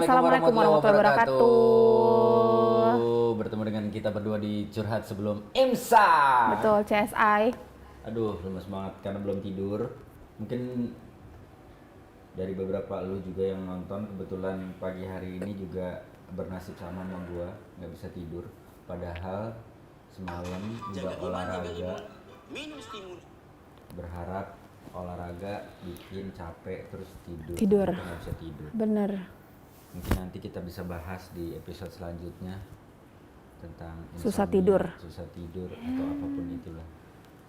Assalamualaikum warahmatullahi wabarakatuh. Bertemu dengan kita berdua di Curhat Sebelum Imsak. Betul, CSI. Aduh, lemes banget karena belum tidur. Mungkin dari beberapa lu juga yang nonton, kebetulan pagi hari ini juga bernasib sama gua, nggak bisa tidur. Padahal semalam udah olahraga, berharap olahraga bikin capek terus tidur. Kita nggak bisa tidur. Bener. Mungkin nanti kita bisa bahas di episode selanjutnya tentang Susah insomnia, tidur. susah tidur atau apapun itulah.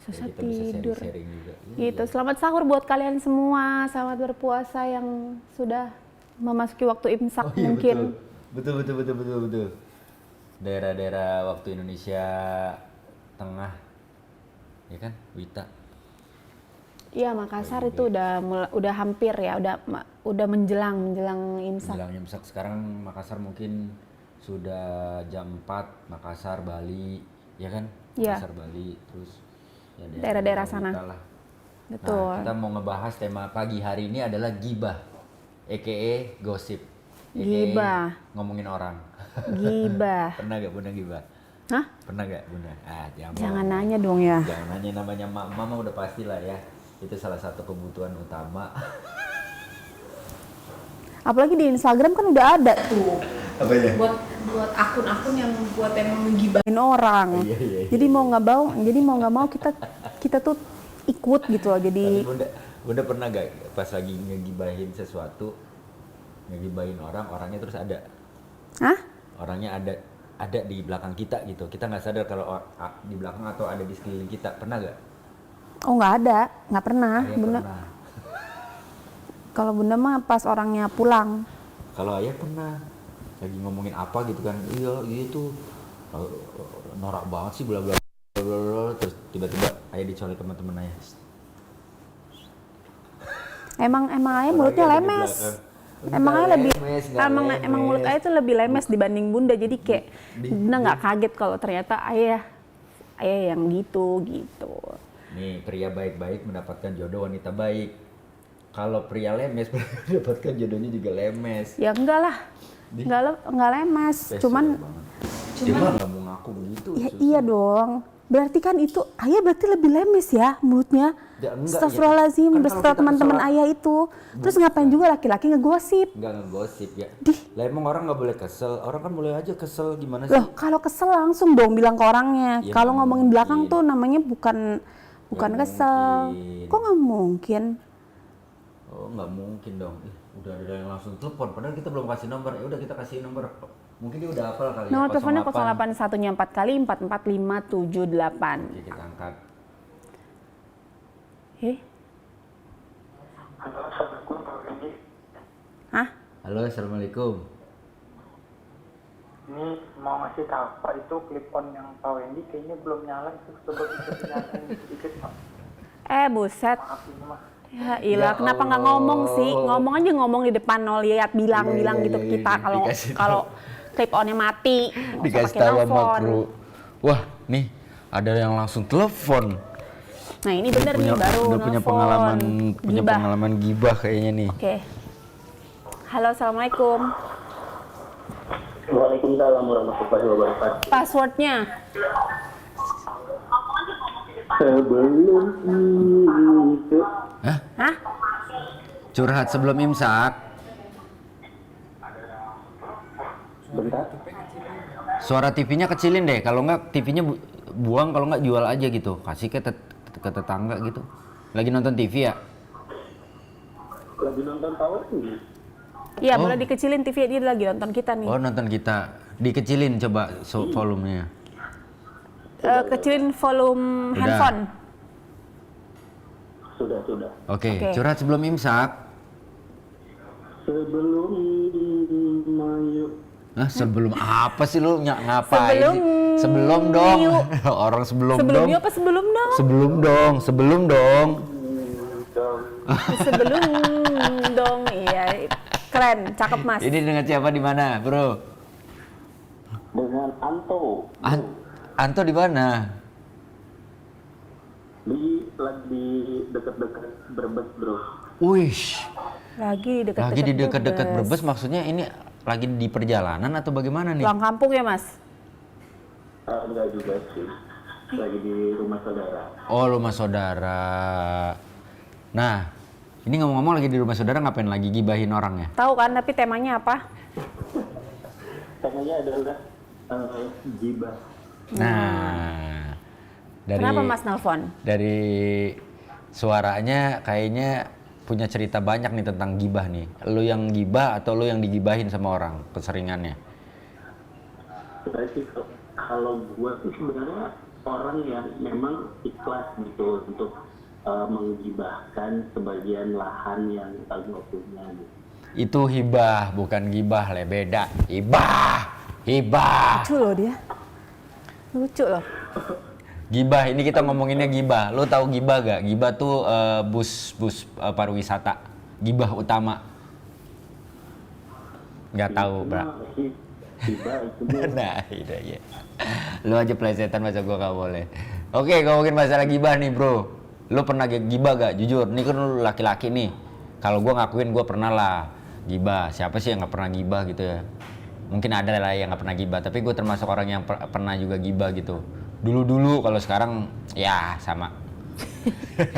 Susah Jadi kita bisa tidur. sharing juga. Gitu. Selamat sahur buat kalian semua. Selamat berpuasa yang sudah memasuki waktu imsak mungkin. Betul. Daerah-daerah waktu Indonesia Tengah, ya kan, Wita. Iya, Makassar itu udah hampir ya, udah menjelang imsak. Menjelang imsak sekarang Makassar mungkin sudah jam 4, Makassar, Bali, ya kan? Iya. Makassar, Bali, terus ya Daerah-daerah sana. Wita lah. Betul. Nah, kita mau ngebahas tema pagi hari ini adalah gibah, aka gosip. AKA Gibah. ngomongin orang. Gibah. Pernah gak Bunda gibah? Hah? Pernah gak Bunda? Jangan nanya dong ya. Jangan nanya, namanya mama udah pasti lah ya. Itu salah satu kebutuhan utama. Apalagi di Instagram kan udah ada tuh. Apa ya? Buat akun-akun yang buat emang ngegibahin orang. Iya. Jadi mau nggak mau kita tuh ikut gitu loh. Jadi Tapi Bunda pernah gak pas lagi ngegibahin sesuatu, ngegibahin orangnya terus ada? Hah? Orangnya ada di belakang kita gitu. Kita nggak sadar kalau di belakang atau ada di sekeliling kita. Pernah gak? Oh nggak pernah. Ayah Bunda. pernah. Kalau Bunda mah pas orangnya pulang. Kalau ayah pernah lagi ngomongin apa gitu kan, iya tuh norak banget sih bla bla bla, terus tiba-tiba ayah dicolek teman-teman ayah. Emang ayah mulutnya lemes. Emang ayah lebih emang mulut ayah tuh lebih lemes dibanding Bunda. Jadi kayak Bunda nggak kaget kalau ternyata ayah yang gitu. Nih, pria baik-baik mendapatkan jodoh wanita baik. Kalau pria lemes mendapatkan jodohnya juga lemes. Ya enggak lah. Enggak lemes. Cuman nggak mau ngaku begitu. Ya iya dong. Berarti kan itu ayah berarti lebih lemes ya mulutnya. Ya, enggak, Astagfirullahaladzim, ya. Kan berserta teman-teman ayah itu. Terus ngapain juga laki-laki ngegosip? Enggak ngegosip ya. Lah emang orang nggak boleh kesel. Orang kan boleh aja kesel, gimana sih? Loh, kalau kesel langsung dong bilang ke orangnya. Ya, Kalau ngomongin mungkin. belakang tuh namanya bukan kesel. Mungkin. Kok nggak mungkin? Oh, nggak mungkin dong. Udah ada yang langsung telepon. Padahal kita belum kasih nomor. Ya udah kita kasih nomor. Mungkin dia udah hafal kali. Nomor teleponnya 08. 081-nya 4 kali 44578. Oke, kita angkat. Halo, Assalamualaikum Pak Wendy. Hah? Halo, assalamualaikum. Ini mau ngasih tahu Pak, itu clip on yang Pak Wendy kayaknya belum nyala, itu coba bisa dinyalain sedikit Pak. Buset. Maaf ini mah. Ya ilah, Ya kenapa nggak Allah. ngomong sih? Ngomong aja ngomong di depan, no lihat bilang Iya, gitu iya, kita iya, kalau dikasih kalau clip onnya mati. Nggak usah Dikasih pakai tahu sama nelpon. kru. Wah, nih ada yang langsung telepon. Nah ini bener nih baru Udah punya nelpon. Gibah. pengalaman gibah kayaknya nih. Oke. Halo, assalamualaikum. Waalaikumsalam warahmatullahi wabarakatuh. Passwordnya? Sebelum itu, Hah? Curhat sebelum imsak. bentar. Suara TV-nya kecilin deh. Kalau nggak TV-nya buang, kalau nggak jual aja gitu. Kasih ke tetangga gitu. Lagi nonton TV ya? Lagi nonton Pak Wendy. Iya, Oh. boleh dikecilin TV, dia lagi nonton kita nih. Oh, nonton kita. Dikecilin coba volumenya. Kecilin volume Udah. handphone. Sudah. Oke, Oke. curhat sebelum imsak. Sebelum mayu. Nah, sebelum apa sih lu ngapain Sebelum sih? Sebelum dong. yuk. Orang sebelum dong. Sebelumnya apa sebelum dong? Sebelum dong. Sebelum dong, iya. Keren, cakep mas. Ini dengan siapa di mana, Bro? Dengan Anto. Anto di mana? Lagi deket-deket Brebes, Bro. Wih, Lagi lagi di dekat-dekat Brebes, maksudnya ini lagi di perjalanan atau bagaimana nih? Pulang kampung ya Mas? Enggak juga sih, lagi di rumah saudara. Oh, rumah saudara. Nah, ini ngomong-ngomong lagi di rumah saudara ngapain lagi gibahin orang ya? Tahu kan tapi temanya apa? Temanya adalah gibah. Nah, dari Kenapa Mas nelpon? dari suaranya kayaknya punya cerita banyak nih tentang gibah nih. Lu yang gibah atau lu yang digibahin sama orang keseringannya? Berarti kalau gue sih sebenarnya orang yang memang ikhlas gitu untuk menggibahkan sebagian lahan yang gue punya gitu. Itu hibah, bukan gibah, le beda. Hibah. Lucu loh dia. Lucu loh. Gibah, ini kita ngomonginnya gibah. Lu tahu gibah gak? Gibah tuh bus pariwisata. Gibah utama. Nggak tahu, Bra. Gibah itu Nah, itu ya. Lu aja plesetan masa gua gak boleh. Oke, ngomongin masalah gibah nih, Bro. Lu pernah gibah gak? Jujur, ini kan lu laki-laki nih. Kalau gua ngakuin gua pernah lah gibah. Siapa sih yang nggak pernah gibah gitu ya? Mungkin ada lah yang nggak pernah gibah, tapi gue termasuk orang yang pernah juga gibah gitu. Dulu, kalau sekarang ya sama.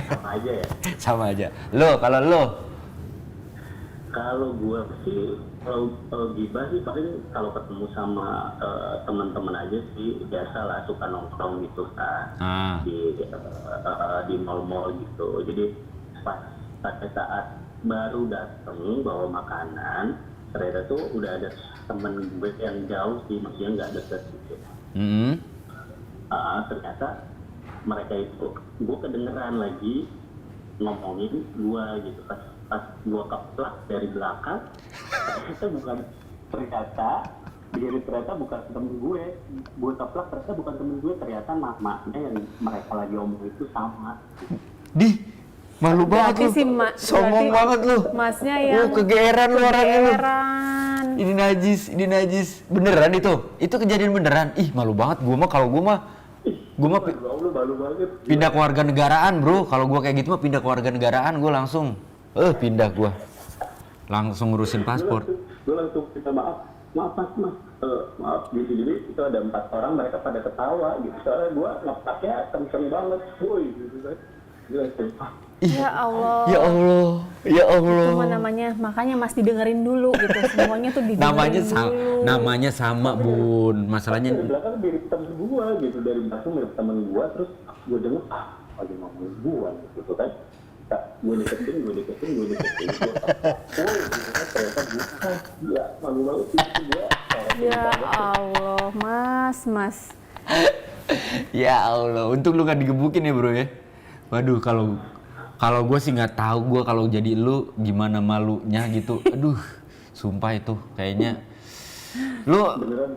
sama aja ya. Sama aja. Kalau lo? Kalau gue sih, kalau gibah sih paling kalau ketemu sama teman-teman aja sih biasa lah, suka nongkrong gitu kan di mall-mall gitu. Jadi pada saat baru datang bawa makanan, ternyata tuh udah ada temen gue yang jauh sih, maksudnya nggak deket gitu. Ternyata mereka itu, gue kedengeran lagi ngomongin gue gitu. Pas gue keplak dari belakang, ternyata bukan temen gue keplak, ternyata bukan temen gue, ternyata maknya yang mereka lagi omong itu sama. Malu banget Berarti lu. si Sombong berarti banget lu. Masnya yang kegeeran lu orangnya lu. kegeeran. Ini najis. Beneran itu? Itu kejadian beneran? Ih, malu banget. Gua mah Malu banget. pindah kewarganegaraan, Bro. Kalau gua kayak gitu mah pindah kewarganegaraan, gua langsung pindah gua. Langsung ngurusin paspor. Gue langsung minta maaf mas, maaf di sini itu ada 4 orang, mereka pada ketawa gitu, soalnya gue ngepaknya kenceng banget, woi gitu kan. Ya Allah. Ya Allah. Cuma namanya, makanya Mas didengerin dulu gitu. Semuanya tuh didengerin dulu. Namanya sama, Bun. Masalahnya Dari belakang mirip temen gue gitu, dari belakang mirip temen gue, terus gue denger lagi ngomongin gue gitu kan. Gue deketin woi gitu kan, ternyata bukan. Ya malu banget sih gue. Ya Allah, Mas. ya Allah, untung lu gak digebukin ya, Bro ya. Waduh, kalau gue sih nggak tahu gue kalau jadi lu gimana malunya gitu. Aduh, sumpah itu kayaknya lu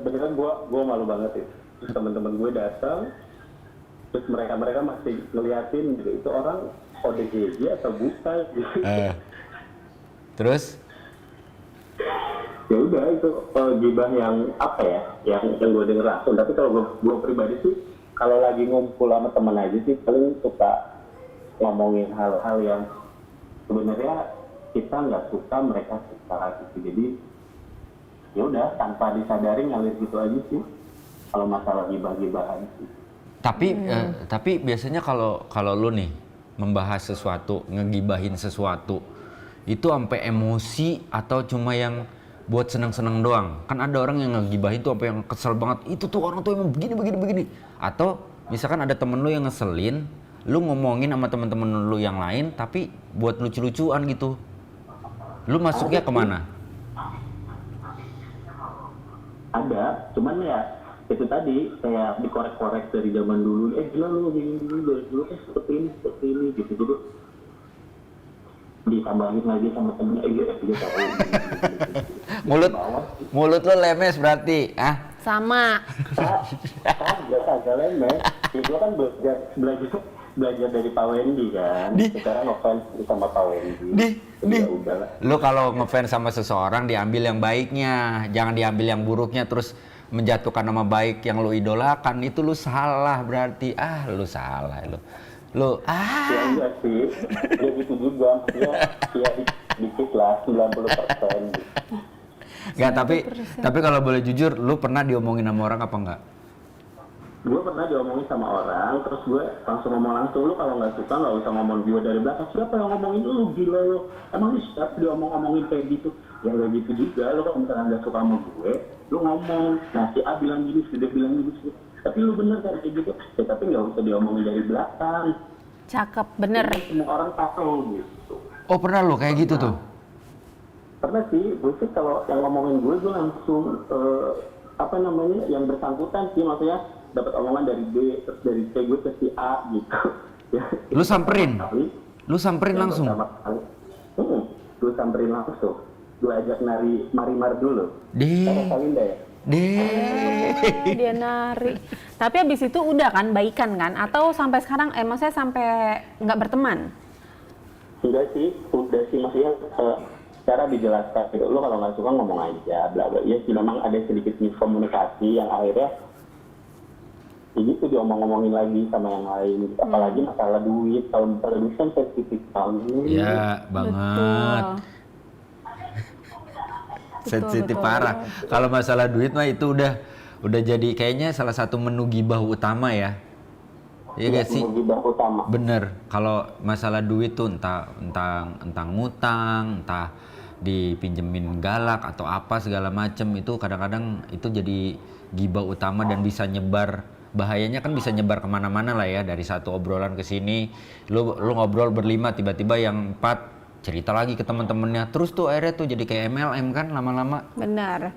beneran gue malu banget ya. Terus teman-teman gue datang, terus mereka masih ngeliatin gitu, itu orang ODGJ atau bukan gitu. Terus Ya udah, itu gibah yang apa ya, yang gue denger langsung. Tapi kalau gue pribadi sih, kalau lagi ngumpul sama teman aja sih paling suka ngomongin hal-hal yang sebenarnya kita nggak suka, mereka suka gitu. Jadi ya udah, tanpa disadari ngalir gitu aja sih kalau masalah gibah-gibahan sih. Tapi biasanya kalau lu nih membahas sesuatu, ngegibahin sesuatu, itu sampai emosi atau cuma yang buat senang-senang doang? Kan ada orang yang ngegibahin tuh sampai yang kesel banget, itu tuh orang tuh emang begini. Atau misalkan ada temen lu yang ngeselin, lu ngomongin sama temen-temen lu yang lain tapi buat lucu-lucuan gitu. Lu masuknya kemana? Ada, cuman ya itu tadi kayak dikorek-korek dari zaman dulu. Gila lu gini dulu, dari dulu kan seperti ini gitu. Jadi ditambahin lagi sama temennya, dia tahu. Mulut lu lemes berarti, Sama. Agak lemes. Itu kan belajar dari Pak Wendy kan. Sekarang ngefans sama Pak Wendy. Lu kalau ngefans sama seseorang diambil yang baiknya, jangan diambil yang buruknya terus menjatuhkan nama baik yang lu idolakan. Itu lu salah berarti. Lu salah lu. Ya enggak sih, ya gitu juga, maksudnya ya dikit lah, 90% gitu. Nggak, tapi kalau boleh jujur, lu pernah diomongin sama orang apa enggak? Gue pernah diomongin sama orang, terus gue langsung ngomong langsung, lu kalau nggak suka nggak usah ngomong gue dari belakang. Siapa yang ngomongin lu, gila lu? Emang lu siapa diomongin kayak gitu? Ya nggak gitu juga, lu kalau misalnya nggak suka sama gue, lu ngomong. Nah si A bilang gini, si D bilang gini, tapi lu bener kan kayak gitu. Ya tapi nggak usah diomongin dari belakang. Cakep, bener. Jadi, semua orang tahu gitu. Oh pernah lu kayak gitu tuh? Pernah sih, gue sih kalau yang ngomongin gue langsung yang bersangkutan sih, maksudnya dapat omongan dari B, terus dari C gue ke si A gitu. Ya, Lu samperin? Lu samperin langsung? Gue samperin langsung. Gue ajak marimar dulu. Ya? Dia nari. Tapi abis itu udah kan baikan kan? Atau sampai sekarang, maksudnya sampai nggak berteman? Enggak sih, udah sih, maksudnya cara dijelaskan gitu. Lu kalau nggak suka ngomong aja, bla bla. Ya sih memang ada sedikit miskomunikasi yang akhirnya gitu diomong-ngomongin lagi sama yang lain. Apalagi masalah duit, kalau masalah duit kan sensitif banget. Iya banget. Sensitif parah. Kalau masalah duit mah itu udah jadi kayaknya salah satu menu gibah utama ya. Iya gak sih? Menu gibah utama. Bener. Kalau masalah duit tuh entah ngutang, entah dipinjemin galak atau apa segala macem, itu kadang-kadang itu jadi gibah utama dan bisa nyebar. Bahayanya kan bisa nyebar kemana-mana lah ya, dari satu obrolan ke sini, lu ngobrol berlima, tiba-tiba yang 4 cerita lagi ke teman-temannya, terus tuh akhirnya tuh jadi kayak MLM kan lama-lama. Benar.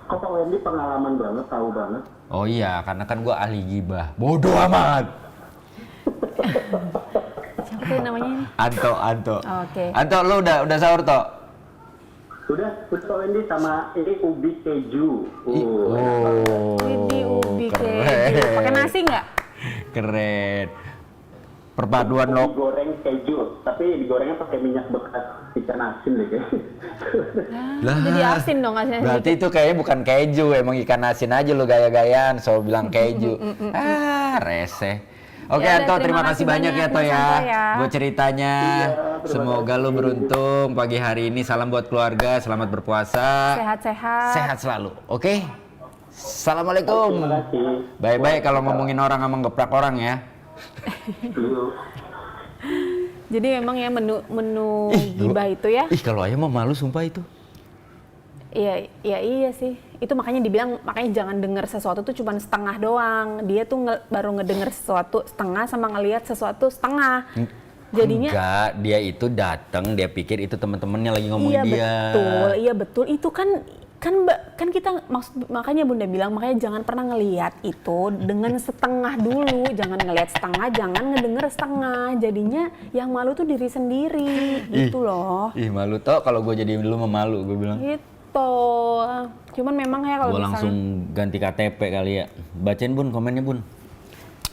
Kok Pak Wendy pengalaman banget, tahu banget. Oh iya, karena kan gua ahli gibah. Bodoh amat. Siapa namanya? Anto. Oke. Anto, lu udah sahur toh? Udah Pak Wendy sama ini ubi keju. Ini ubi keju. keren. Pakai nasi nggak? Keren. Perpaduan Ubi goreng keju, tapi digorengnya pakai minyak bekas ikan asin deh kayaknya. Lah, jadi asin dong asinnya. berarti itu kayaknya bukan keju, emang ikan asin aja lu gaya-gayaan, so bilang keju. Reseh. Oke Ya udah, Anto, terima kasih banyak ya Toh ya buat ceritanya. Semoga lu beruntung pagi hari ini. Salam buat keluarga, selamat berpuasa. Sehat-sehat. Sehat selalu. Oke. Assalamualaikum. Terima kasih. Bye-bye kalau ngomongin orang emang geprak orang ya. Jadi memang ya menu gibah itu ya. Kalau ayah mah malu sumpah itu. Iya sih. Itu makanya dibilang, makanya jangan dengar sesuatu tuh cuma setengah doang. Dia tuh baru ngedenger sesuatu setengah sama ngelihat sesuatu setengah. Jadinya enggak, dia itu datang, dia pikir itu teman-temannya lagi ngomongin dia. Iya betul. Itu kan kita makanya Bunda bilang, makanya jangan pernah ngelihat itu dengan setengah dulu. Jangan ngelihat setengah, jangan ngedenger setengah. Jadinya yang malu tuh diri sendiri gitu loh. Malu Toh, kalau gue jadi lu memalu, gue bilang. Gitu. Cuman memang ya kalau Gue misalnya langsung ganti KTP kali ya. Bacain Bun komennya Bun.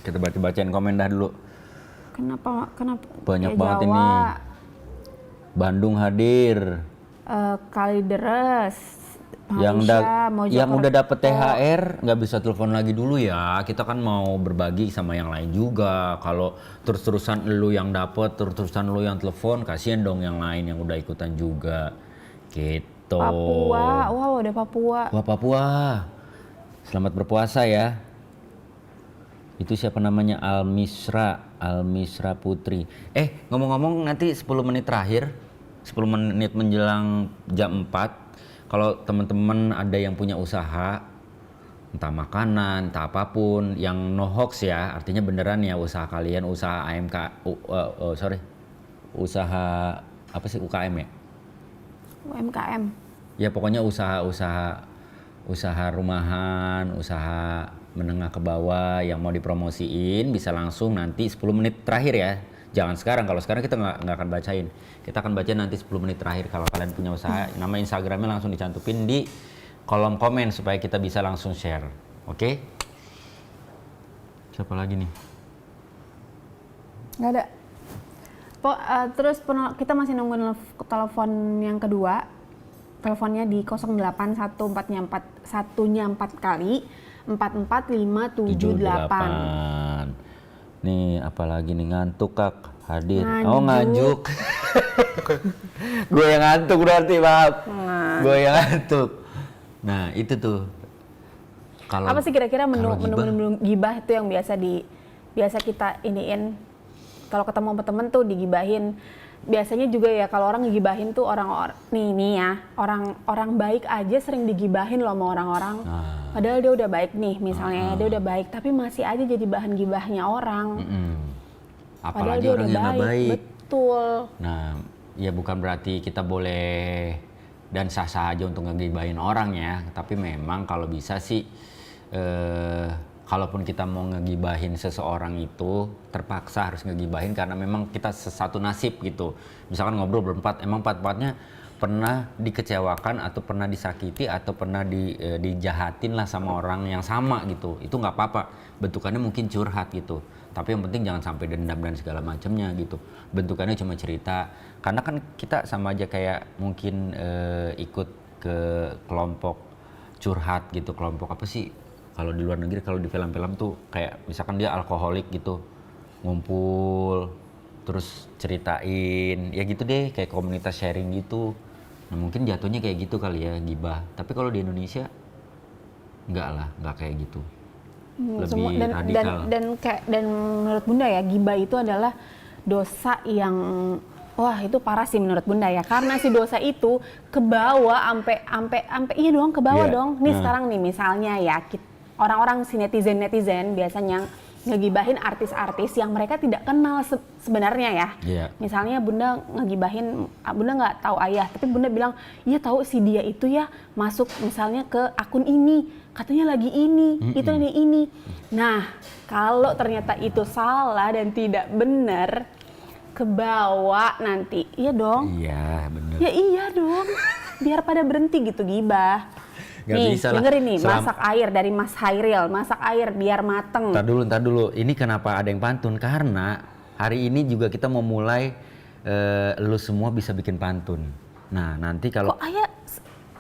Kita bacain komen dah dulu. Kenapa Banyak ya, banget Jawa, ini. Bandung hadir. Kalideres, Yang Mojokerto. udah dapet THR nggak bisa telepon lagi dulu ya. Kita kan mau berbagi sama yang lain juga. Kalau terus-terusan lu yang dapet, terus-terusan lu yang telepon, kasihan dong yang lain yang udah ikutan juga. Gitu. Papua, wow ada Papua. Wah Papua. Selamat berpuasa ya. Itu siapa namanya? Almisra Putri. Ngomong-ngomong nanti 10 menit terakhir, 10 menit menjelang jam 4, kalau teman-teman ada yang punya usaha, entah makanan, entah apapun, yang no hoax ya, artinya beneran ya usaha kalian, usaha usaha apa sih UKM ya? UMKM. Ya pokoknya usaha rumahan, usaha menengah ke bawah yang mau dipromosiin bisa langsung nanti 10 menit terakhir ya. Jangan sekarang, kalau sekarang kita nggak akan bacain. Kita akan baca nanti 10 menit terakhir kalau kalian punya usaha. Nama Instagramnya langsung dicantupin di kolom komen supaya kita bisa langsung share. Oke? Siapa lagi nih? Nggak ada. Terus kita masih nunggu telepon yang kedua. Teleponnya di 0814nya 4 kali 44578. Nih apalagi nih, ngantuk Kak hadir. Nganjuk. Oh nganjuk. Gue yang ngantuk berarti, maaf. Goyang ngantuk. Nah, itu tuh. Kalau Apa sih kira-kira kalau menu gibah itu yang biasa kita iniin kalau ketemu sama temen tuh digibahin. Biasanya juga ya kalau orang ngegibahin tuh orang-orang nih ya, orang baik aja sering digibahin loh sama orang-orang. Padahal dia udah baik nih, misalnya dia udah baik, tapi masih aja jadi bahan gibahnya orang. Padahal apalagi dia orang udah yang nggak baik. Betul. Nah, ya bukan berarti kita boleh dan sah-sah aja untuk ngegibahin orang ya, tapi memang kalau bisa sih kalaupun kita mau ngegibahin seseorang itu terpaksa harus ngegibahin karena memang kita sesatu nasib gitu. Misalkan ngobrol berempat, emang empat-empatnya pernah dikecewakan atau pernah disakiti atau pernah dijahatin lah sama orang yang sama gitu. Itu nggak apa-apa, bentukannya mungkin curhat gitu. Tapi yang penting jangan sampai dendam dan segala macamnya gitu. Bentukannya cuma cerita. Karena kan kita sama aja kayak mungkin ikut ke kelompok curhat gitu. Kelompok apa sih? Kalau di luar negeri, kalau di film-film tuh kayak misalkan dia alkoholik gitu, ngumpul, terus ceritain, ya gitu deh, kayak komunitas sharing gitu. Nah mungkin jatuhnya kayak gitu kali ya, gibah. Tapi kalau di Indonesia, nggak kayak gitu. Lebih radikal. Dan menurut Bunda ya, gibah itu adalah dosa yang wah itu parah sih menurut Bunda ya, karena si dosa itu kebawa ampe iya dong kebawa dong. Nih sekarang nih misalnya ya orang-orang si netizen biasanya ngegibahin artis-artis yang mereka tidak kenal sebenarnya ya. Misalnya Bunda ngegibahin, Bunda nggak tahu Ayah, tapi Bunda bilang, iya tahu si dia itu ya masuk misalnya ke akun ini, katanya lagi ini, itu ini. Nah, kalau ternyata itu salah dan tidak benar, kebawa nanti, iya dong. Iya benar. Ya iya dong, biar pada berhenti gitu gibah. Gak nih, bisa lah. dengerin nih, masak air dari Mas Hairil, masak air biar mateng. Ntar dulu. Ini kenapa ada yang pantun? Karena hari ini juga kita mau mulai, lu semua bisa bikin pantun. Nah nanti kalau... Kok Ayah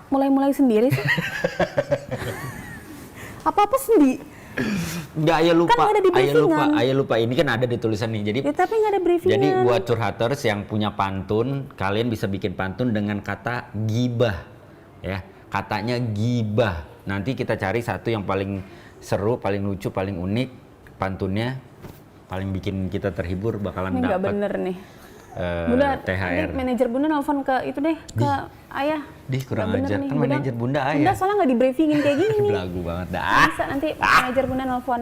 mulai sendiri sih? Apa-apa sendiri? Enggak, Ayah lupa. Kan ada di briefingan. Ayah lupa. Ini kan ada di tulisan nih. Jadi, ya, tapi nggak ada briefingan. Jadi buat curhaters yang punya pantun, kalian bisa bikin pantun dengan kata gibah. Ya. Katanya gibah. Nanti kita cari satu yang paling seru, paling lucu, paling unik pantunnya, paling bikin kita terhibur bakalan dapat. Ini nggak bener nih. Bunda, THR. Manajer Bunda nelfon ke itu deh, ke Ayah. Kurang ajar. Kan manajer Bunda Ayah. Bunda soalnya nggak di briefingin kayak gini. Belagu banget dah. Bisa nanti manajer Bunda nelfon.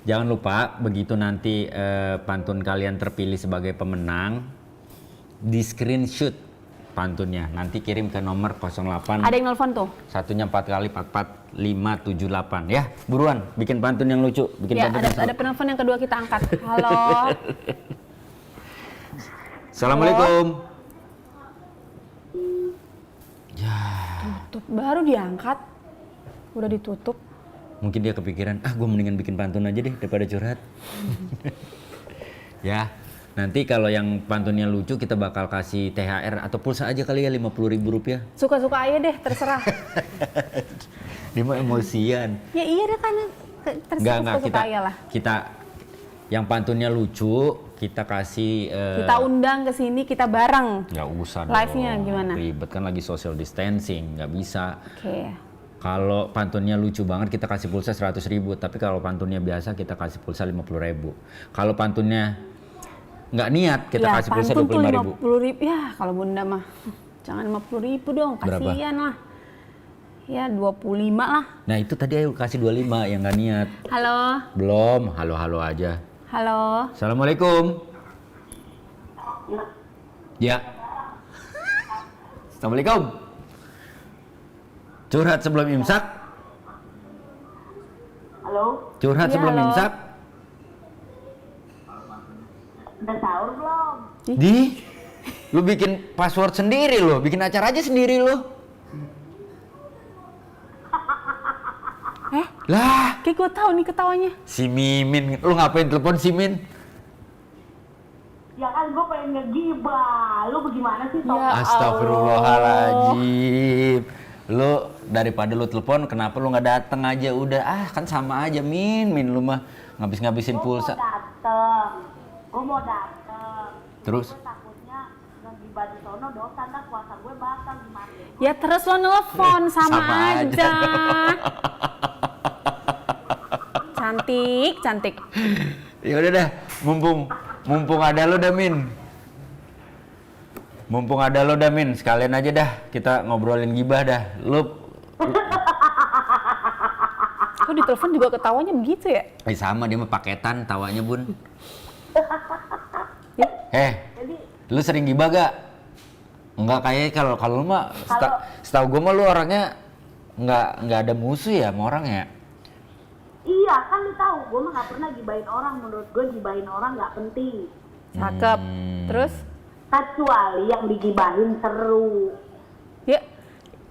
Jangan lupa begitu nanti pantun kalian terpilih sebagai pemenang, di screenshot pantunnya, nanti kirim ke nomor 08. Ada yang nelfon tuh? Satunya 4 kali 44 578 ya. Buruan, bikin pantun yang lucu, bikin ya, pantun yang ada penelpon yang kedua kita angkat. Halo. Assalamualaikum. Ya. Tutup, baru diangkat. Udah ditutup. Mungkin dia kepikiran, gue mendingan bikin pantun aja deh daripada curhat. Ya. Nanti kalau yang pantunnya lucu kita bakal kasih THR atau pulsa aja kali ya, Rp50.000. Suka-suka aja deh, terserah. Dia mau emosian. Ya iya deh kan, terserah suka aja lah. Kita yang pantunnya lucu kita kasih. Kita undang ke sini, kita bareng. Nggak usah. Live-nya gimana? Ribet kan lagi social distancing, nggak bisa. Oke. Kalau pantunnya lucu banget kita kasih pulsa 100.000, tapi kalau pantunnya biasa kita kasih pulsa 50.000. Kalau pantunnya nggak niat kita kasih pulsa 25.000. 50.000 ya kalau Bunda mah jangan 50.000 dong, kasihan lah. Ya 25 lah. Nah itu tadi ayo kasih 25 yang nggak niat. Halo. Belum, halo aja. Halo. Assalamualaikum. Ya. Assalamualaikum. Curhat sebelum imsak. Halo. Curhat ya, sebelum halo. imsak. Udah sahur belum? Lu bikin password sendiri lu, bikin acara aja sendiri lu. Lah, kayak gue tahu nih ketawanya. Si Mimin, lu ngapain telepon si Min? Ya kan gue pengen ngegibah. Lu bagaimana sih? Ya Astagfirullahaladzim. Lu daripada lu telepon, kenapa lu nggak dateng aja udah? Kan sama aja Min lu mah ngabisin pulsa. Gue mau dateng. Terus? Gue takutnya ngegibah gibah di sono dosa dah, puasa gue batal gimana? Ya terus lo nelfon sama aja. Cantik. Ya udah dah, mumpung ada lo dah Min. Mumpung ada lo dah Min, sekalian aja dah kita ngobrolin gibah dah. Kok di telepon juga ketawanya begitu ya? Sama dia mah paketan tawanya Bun. Ya. Lu sering gibah gak? Enggak, kayak kalau lu mah setahu gue mah lu orangnya nggak ada musuh ya sama orang ya. Iya kan lu tahu, gue mah nggak pernah gibahin orang. Menurut gue gibahin orang nggak penting. Cakep. Terus? Kecuali yang digibahin seru. Ya,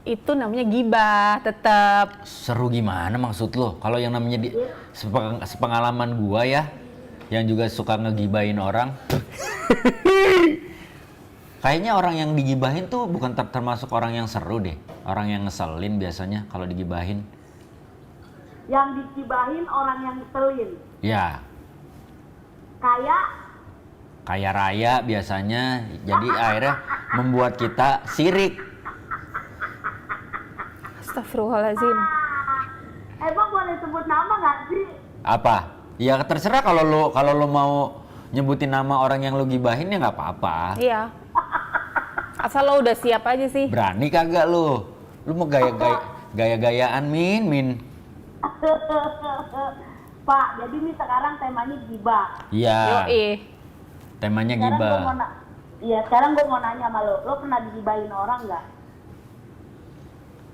itu namanya gibah tetap. Seru gimana maksud lo? Kalau yang namanya sepengalaman gua ya, yang juga suka ngegibahin orang. Kayaknya orang yang digibahin tuh bukan termasuk orang yang seru deh. Orang yang ngeselin biasanya kalau digibahin. Yang digibahin orang yang ngeselin. Ya. Kayak Raya biasanya, jadi akhirnya membuat kita sirik. Astagfirullahaladzim. Emang boleh sebut nama nggak sih? Apa? Ya terserah, kalau lo mau nyebutin nama orang yang lo gibahin ya nggak apa-apa. Iya. Asal lo udah siap aja sih. Berani kagak lo? Lo mau gaya-gayaan Min. Pak, jadi nih sekarang temanya gibah. Iya. Yoi. Temanya Sekarang gibah. sekarang gue mau nanya sama lo pernah digibahin orang nggak?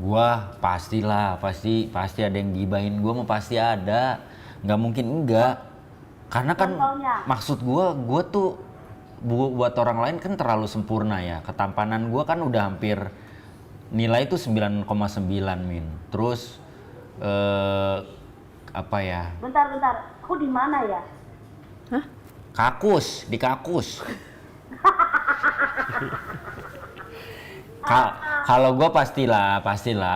Gua pastilah, pasti ada yang gibahin gua, mah pasti ada. Nggak mungkin enggak. Karena kan Contohnya? maksud gua tuh buat orang lain kan terlalu sempurna ya. Ketampanan gua kan udah hampir nilai itu 9,9 Min. Terus apa ya? Bentar, aku di mana ya? Di kakus. Kalau gue pastilah,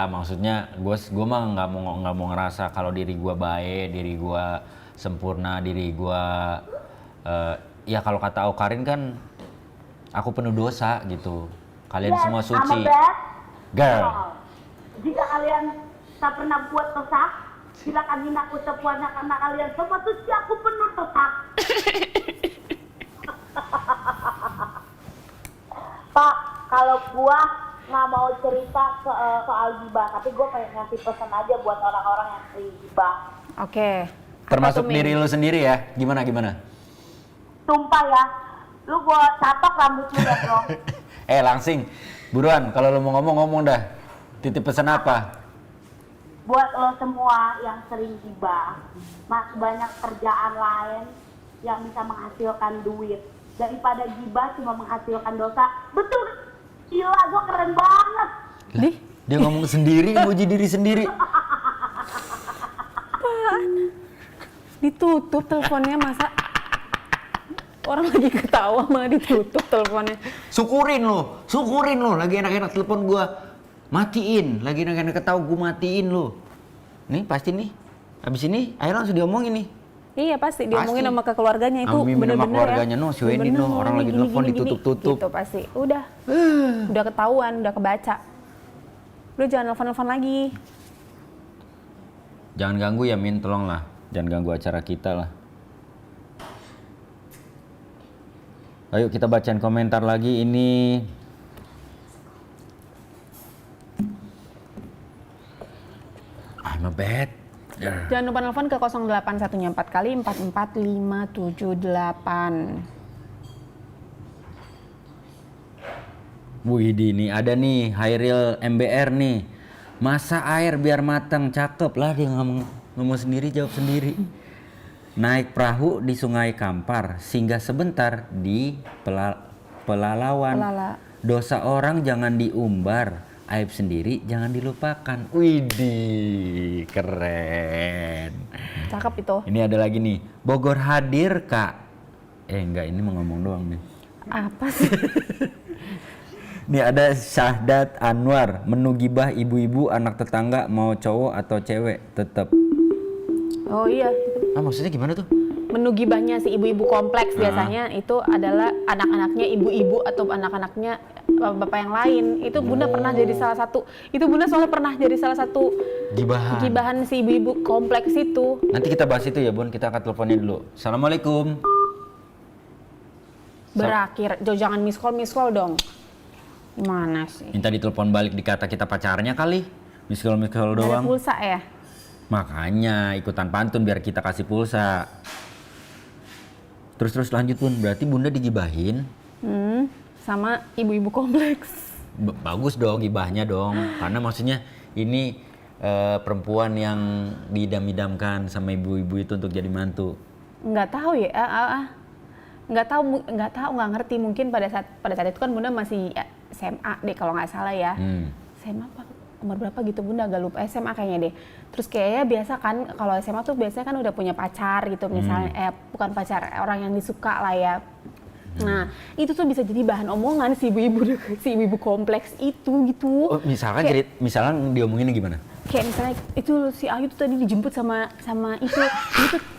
maksudnya gue mah nggak mau ngerasa kalau diri gue baik, diri gue sempurna, diri gue ya kalau kata Aukarin kan aku penuh dosa gitu. Kalian semua suci. Girl. Jika kalian tak pernah buat dosa, silakan hina aku sepuasnya karena kalian semua suci, aku penuh dosa. Pak, kalau gua nggak mau cerita soal gibah, tapi gua pengen ngasih pesan aja buat orang-orang yang sering gibah. Oke. Termasuk Apa tuh, diri Min? lu sendiri ya? Gimana? Sumpah ya, lu gua catok rambut lu ya bro. Langsing, buruan. Kalau lu mau ngomong dah. Titip pesan apa? Buat lo semua yang sering gibah, masih banyak kerjaan lain yang bisa menghasilkan duit daripada gibah cuma menghasilkan dosa. Betul, gila, gua keren banget. Dia ngomong sendiri, muji diri sendiri. Ditutup teleponnya, masa orang lagi ketawa malah ditutup teleponnya. Syukurin lo. Lagi enak-enak telepon gua matiin, lagi enak-enak ketawa gua matiin lo. Nih pasti nih, abis ini ayo langsung diomongin nih. Iya pasti diomongin sama ke keluarganya itu bener-bener sama keluarganya, ya. no, si Wendy no, orang lagi telepon ditutup-tutup. Gitu pasti. Udah ketahuan, udah kebaca. Udah jangan nelfon-nelfon lagi. Jangan ganggu ya Min, tolonglah. Jangan ganggu acara kita lah. Ayo kita bacain komentar lagi ini. I'm a bad. Jangan lupa nelfon ke 081-nya 4 kali 44578. Wih, ini ada nih Hairil MBR nih. Masak air biar matang, cakep lah dia ngomong sendiri, jawab sendiri. Naik perahu di Sungai Kampar, singgah sebentar di Pelalawan. Dosa orang jangan diumbar, aib sendiri jangan dilupakan. Widih, keren. Cakep itu. Ini ada lagi nih, Bogor hadir Kak. Enggak, ini mau ngomong doang nih. Apa sih? Nih ada Syahdat Anwar, menu gibah ibu-ibu anak tetangga mau cowok atau cewek tetap. Oh iya. Maksudnya gimana tuh? menu gibahnya si ibu-ibu kompleks biasanya itu adalah anak-anaknya ibu-ibu atau anak-anaknya bapak yang lain. Itu Bunda pernah jadi salah satu. Itu Bunda soalnya pernah jadi salah satu gibahan si ibu-ibu kompleks itu. Nanti kita bahas itu ya Bun, kita akan teleponnya dulu. Assalamualaikum. Berakhir, jangan miss call dong. Gimana sih? Minta ditelepon balik dikata kita pacarnya kali. Miss call Nggak ada doang. pulsa ya? Makanya ikutan pantun biar kita kasih pulsa. Terus lanjut Bun, berarti Bunda digibahin. Sama ibu-ibu kompleks. Bagus dong gibahnya dong. Karena maksudnya ini perempuan yang diidam-idamkan sama ibu-ibu itu untuk jadi mantu. Nggak tahu ya, nggak tahu, nggak ngerti. Mungkin pada saat itu kan Bunda masih SMA deh kalau nggak salah ya. SMA apa umur berapa gitu Bunda, agak lupa. SMA kayaknya deh. Terus kayaknya biasa kan kalau SMA tuh biasanya kan udah punya pacar gitu misalnya, bukan pacar, orang yang disuka lah ya. Nah itu tuh bisa jadi bahan omongan si ibu-ibu kompleks itu gitu. Oh, misalkan misalkan diomongin gimana? Kayak misalnya itu si Ayu tuh tadi dijemput sama itu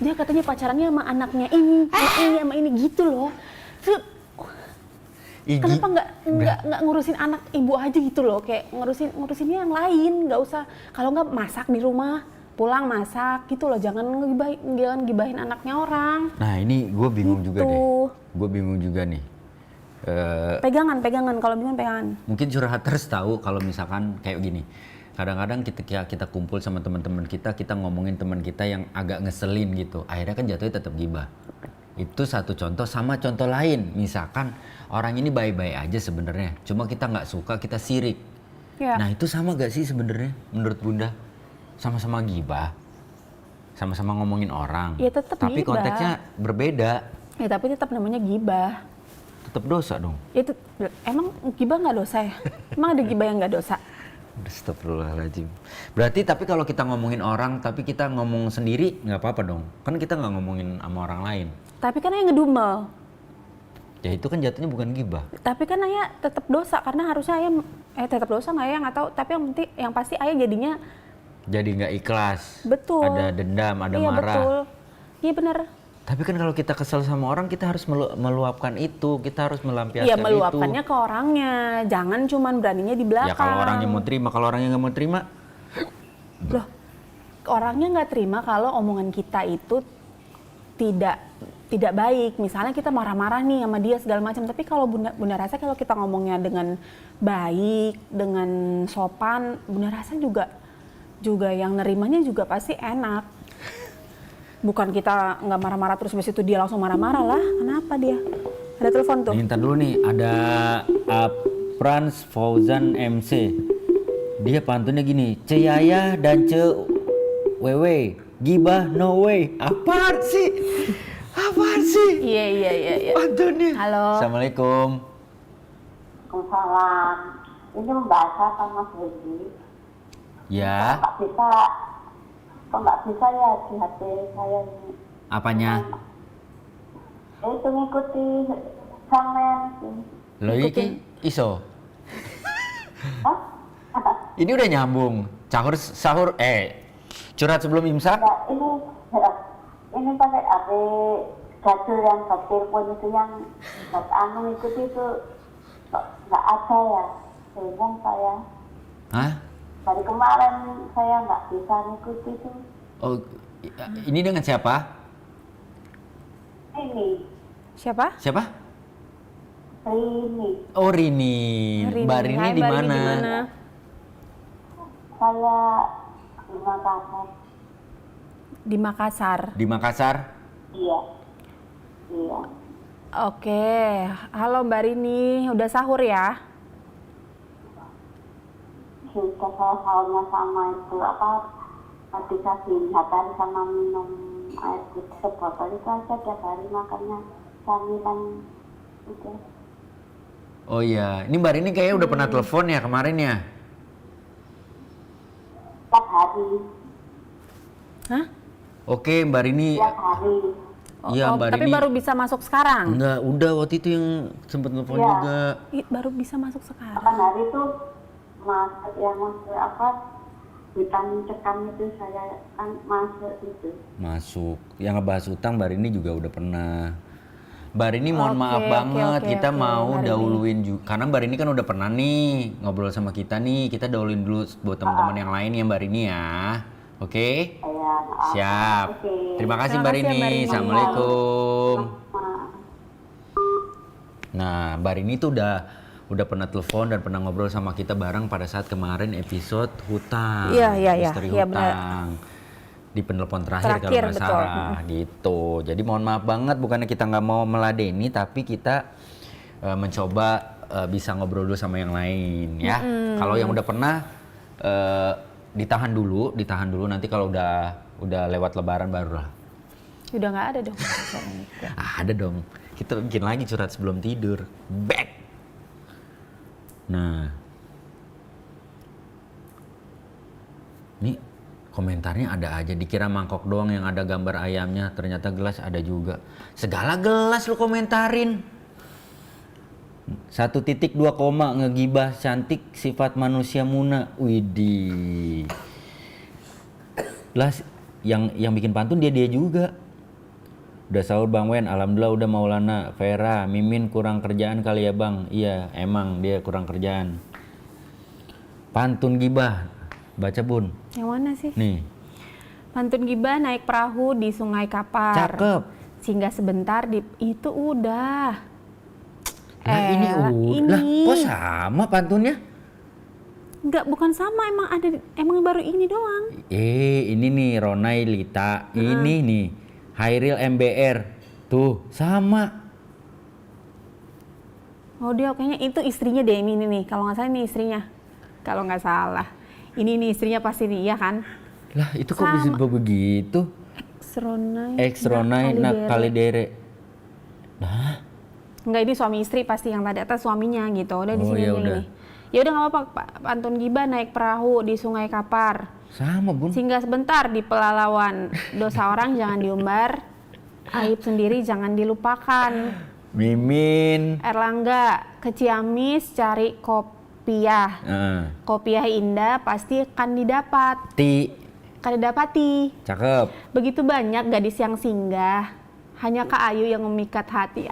dia katanya pacarannya sama anaknya ini sama ini gitu loh. Terus, kenapa nggak ngurusin anak ibu aja gitu loh, kayak ngurusinnya yang lain, nggak usah, kalau nggak masak di rumah pulang masak gitu loh, jangan gibahin anaknya orang. Nah ini gue bingung gitu. juga deh, gue bingung juga nih. Pegangan kalau bingung pegangan. Mungkin curhaters tahu kalau misalkan kayak gini. Kadang-kadang kita kumpul sama teman-teman kita ngomongin teman kita yang agak ngeselin gitu. Akhirnya kan jatuhnya tetap gibah. Itu satu contoh, sama contoh lain. Misalkan orang ini baik-baik aja sebenarnya, cuma kita nggak suka, kita sirik. Ya. Nah itu sama gak sih sebenarnya menurut Bunda? Sama-sama gibah, sama-sama ngomongin orang. Ya tetap tapi gibah. konteksnya berbeda. Ya tapi tetap namanya gibah. Tetap dosa dong. Itu emang gibah nggak dosa ya? Emang ada gibah yang nggak dosa? Astagfirullahaladzim. Berarti tapi kalau kita ngomongin orang tapi kita ngomong sendiri nggak apa-apa dong? Kan kita nggak ngomongin sama orang lain. Tapi kan Ayah ngedumel. Ya itu kan jatuhnya bukan gibah. Tapi kan Ayah tetap dosa karena harusnya Ayah tetap dosa nggak ya, nggak tahu. Tapi yang pasti Ayah jadinya jadi nggak ikhlas. betul. Ada dendam, ada Iya, marah. Betul. Iya benar. Tapi kan kalau kita kesel sama orang kita harus meluapkan itu, kita harus melampiaskan Iya itu. meluapkannya ke orangnya, jangan cuman beraninya di belakang. Ya kalau orangnya mau terima, kalau orangnya nggak mau terima, loh, orangnya nggak terima kalau omongan kita itu tidak baik. Misalnya kita marah-marah nih sama dia segala macam, tapi kalau Bunda rasa kalau kita ngomongnya dengan baik, dengan sopan, Bunda rasa juga yang nerimanya juga pasti enak. Bukan kita nggak marah-marah terus habis itu dia langsung marah-marah lah. Kenapa dia? Ada telepon tuh. Ntar dulu nih, ada Frans Fauzan MC. Dia pantunnya gini, Ce Yaya dan Ce Wewe, gibah no way. Apaan sih? Iya. Pantunnya. Halo. Assalamualaikum. Waalaikumsalam. Ini membaca sama Mas Rudi. Ya. Kok nggak bisa ya di HP saya ini? Apanya? Itu ngikuti channel. Lo iki iso. Hah? Ini udah nyambung. Sahur curhat sebelum imsak. Enggak, ini pakai HP jadul yang telepon itu yang ngikuti itu nggak ada ya, sehingga saya Hah? dari kemarin saya nggak bisa ngikuti itu. Oh, ini dengan siapa? Ini Siapa? Rini, Oh, Rini. Mbak Rini Hai, di Mbak mana? saya di Makassar. Di Makassar. Di Makassar. Iya. Oke, halo Mbak Rini, udah sahur ya? Sudah saya sahurnya sama itu dikasih hari sama minum air putih sebotol itu aja tiap hari makannya camilan itu. Oh iya, ini Mbak Rini kayaknya udah pernah telepon ya kemarin ya? Tiap hari. Hah? Oke, Mbak Rini. Tiap hari. Iya, Mbak tapi Rini. baru bisa masuk sekarang? Enggak, udah waktu itu yang sempet telepon Iya. juga. Baru bisa masuk sekarang. Kapan hari itu mas Hutan mencekam itu saya kan masuk itu. Masuk. Yang ngebahas utang Mbak Rini juga udah pernah. Mbak Rini mohon Oke, maaf oke, banget, oke, kita oke, mau Mbak Rini. dahuluin juga. Karena Mbak Rini kan udah pernah nih ngobrol sama kita nih. Kita dahuluin dulu buat teman-teman yang lain ya Mbak Rini ya. Oke? Saya Siap. Oke. Terima kasih Terima Mbak kasih ya, Rini. Mbak Rini. Assalamualaikum. Nah, Nah, Mbak Rini tuh udah pernah telepon dan pernah ngobrol sama kita bareng pada saat kemarin episode hutang. Iya, Misteri iya, hutang. Di penelpon terakhir kalau nggak betul. salah gitu. Jadi mohon maaf banget, bukannya kita nggak mau meladeni, tapi kita mencoba bisa ngobrol dulu sama yang lain ya. Kalau yang udah pernah ditahan dulu nanti kalau udah lewat Lebaran barulah. Udah nggak ada dong. Ada dong. Kita bikin lagi curhat sebelum tidur. Back. Nah. Nih komentarnya ada aja, dikira mangkok doang yang ada gambar ayamnya, ternyata gelas ada juga. Segala gelas lu komentarin. 1.2 ngegibah cantik sifat manusia muna. Widih. Lah yang bikin pantun dia juga. Udah sahur Bang Wen, alhamdulillah udah Maulana. Vera, Mimin kurang kerjaan kali ya Bang. Iya, emang dia kurang kerjaan. Pantun gibah. Baca Bun. Yang mana sih? Nih. Pantun gibah naik perahu di Sungai Kapar. Cakep. Singgah sebentar di itu udah. Nah ini udah. Lah kok sama pantunnya? Enggak, bukan sama, emang baru ini doang. Ini nih Ronai Lita. Ini nih Hairil MBR. Tuh sama. Oh dia kayaknya itu istrinya deh ini nih. Kalau nggak salah ini istrinya. Kalau nggak salah. Ini nih istrinya pasti dia kan. Lah itu kok bisa begitu? Ex-Ronai nak Kalidere. Nah. Enggak, ini suami istri pasti, yang tadi atas suaminya gitu. Udah di Oh, sini ya ini. udah. Ya udah nggak apa-apa. Pantun gibah naik perahu di Sungai Kapar. Sama Bun. Singgah sebentar di Pelalawan. Dosa orang jangan diumbar. Aib sendiri jangan dilupakan. Mimin. Erlangga ke Ciamis cari kopiah. Kopiah indah pasti akan didapat. Akan didapati. Cakep. Begitu banyak gadis yang singgah. Hanya Kak Ayu yang memikat hati.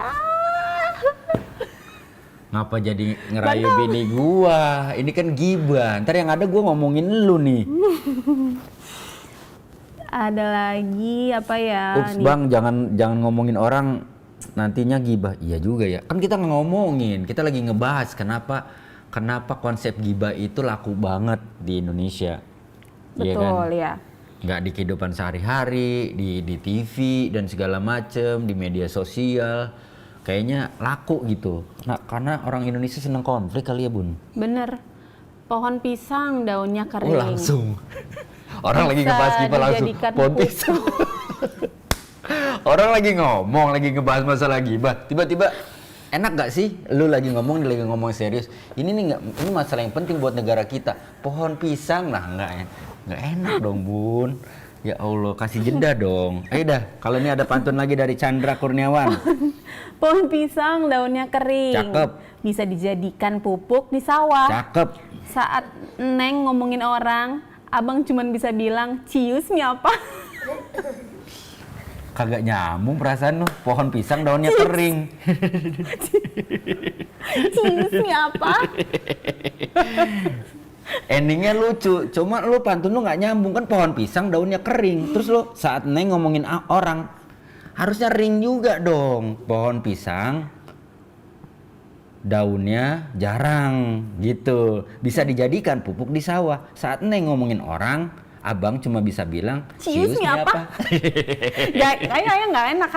Ngapa jadi ngerayu bini gua? Ini kan gibah. Ntar yang ada gua ngomongin lu nih. Ada lagi apa ya? Ups Bang, jangan ngomongin orang nantinya gibah. Iya juga ya. Kan kita ngomongin, kita lagi ngebahas kenapa konsep gibah itu laku banget di Indonesia. Iya kan? Betul ya. Nggak di kehidupan sehari-hari, di TV dan segala macem, di media sosial. Kayaknya laku gitu. Nah, karena orang Indonesia seneng konflik kali ya Bun. Bener. Pohon pisang daunnya kering. Oh langsung. Orang lagi Bisa ngebahas gibah langsung. dijadikan Pohon pupuk. pisang. Orang lagi ngomong, lagi ngebahas masalah gibah. Tiba-tiba enak gak sih? Lu lagi ngomong serius. Ini masalah yang penting buat negara kita. Pohon pisang lah, nggak enak dong Bun. Ya Allah, kasih jeda dong. Ayo dah, kalau ini ada pantun lagi dari Chandra Kurniawan. Pohon pisang daunnya kering. Cakep. Bisa dijadikan pupuk di sawah. Cakep. Saat Neng ngomongin orang, abang cuman bisa bilang, cius mi apa? Kagak nyambung perasaan lu. Pohon pisang daunnya kering. Cius mi apa? Endingnya lucu, cuma lu pantun lu nggak nyambung kan, pohon pisang daunnya kering. Terus lu saat Neng ngomongin orang, harusnya ring juga dong. Pohon pisang daunnya jarang gitu. Bisa dijadikan pupuk di sawah. Saat Neng ngomongin orang, abang cuma bisa bilang, cius mi apa? Kayaknya nggak enak,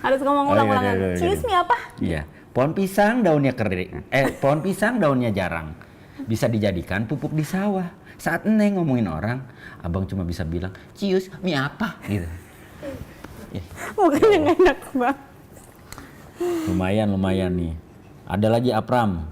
harus ngomong ulang-ulang. Cius mi apa? Iya, pohon pisang daunnya kering. Pohon pisang daunnya jarang. Bisa dijadikan pupuk di sawah. Saat Neng ngomongin orang, abang cuma bisa bilang, cius mi apa? Gitu. Bukannya nggak enak bang. Lumayan nih. Ada lagi Apram.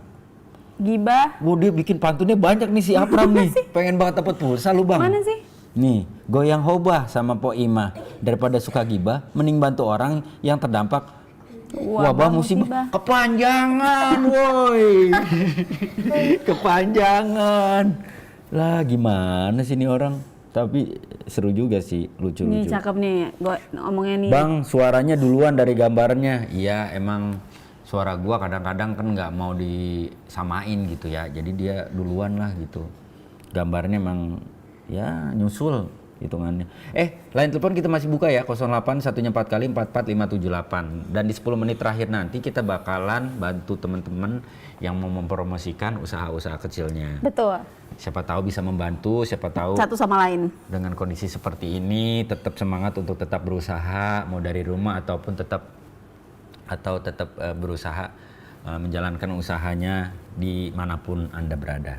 Gibah. Wah dia bikin pantunnya banyak nih si Apram nih. Pengen banget dapat pulsa lu bang. Mana sih? Nih, goyang hobah sama Po Ima. Daripada suka gibah, mending bantu orang yang terdampak wabah musibah. Kepanjangan, woi. Kepanjangan. Lah gimana sih ini orang? Tapi seru juga sih, Nih lucu-lucu. cakep nih, gue ngomongnya nih. Bang, suaranya duluan dari gambarnya. Iya, emang suara gua kadang-kadang kan nggak mau disamain gitu ya. Jadi dia duluan lah gitu. Gambarnya emang ya nyusul hitungannya. Line telepon kita masih buka ya, 08 1-nya 4 kali 44578. Dan di 10 menit terakhir nanti kita bakalan bantu teman-teman yang mau mempromosikan usaha-usaha kecilnya. Betul. Siapa tahu bisa membantu, siapa tahu Satu sama lain. dengan kondisi seperti ini tetap semangat untuk tetap berusaha, mau dari rumah ataupun tetap berusaha menjalankan usahanya dimanapun Anda berada.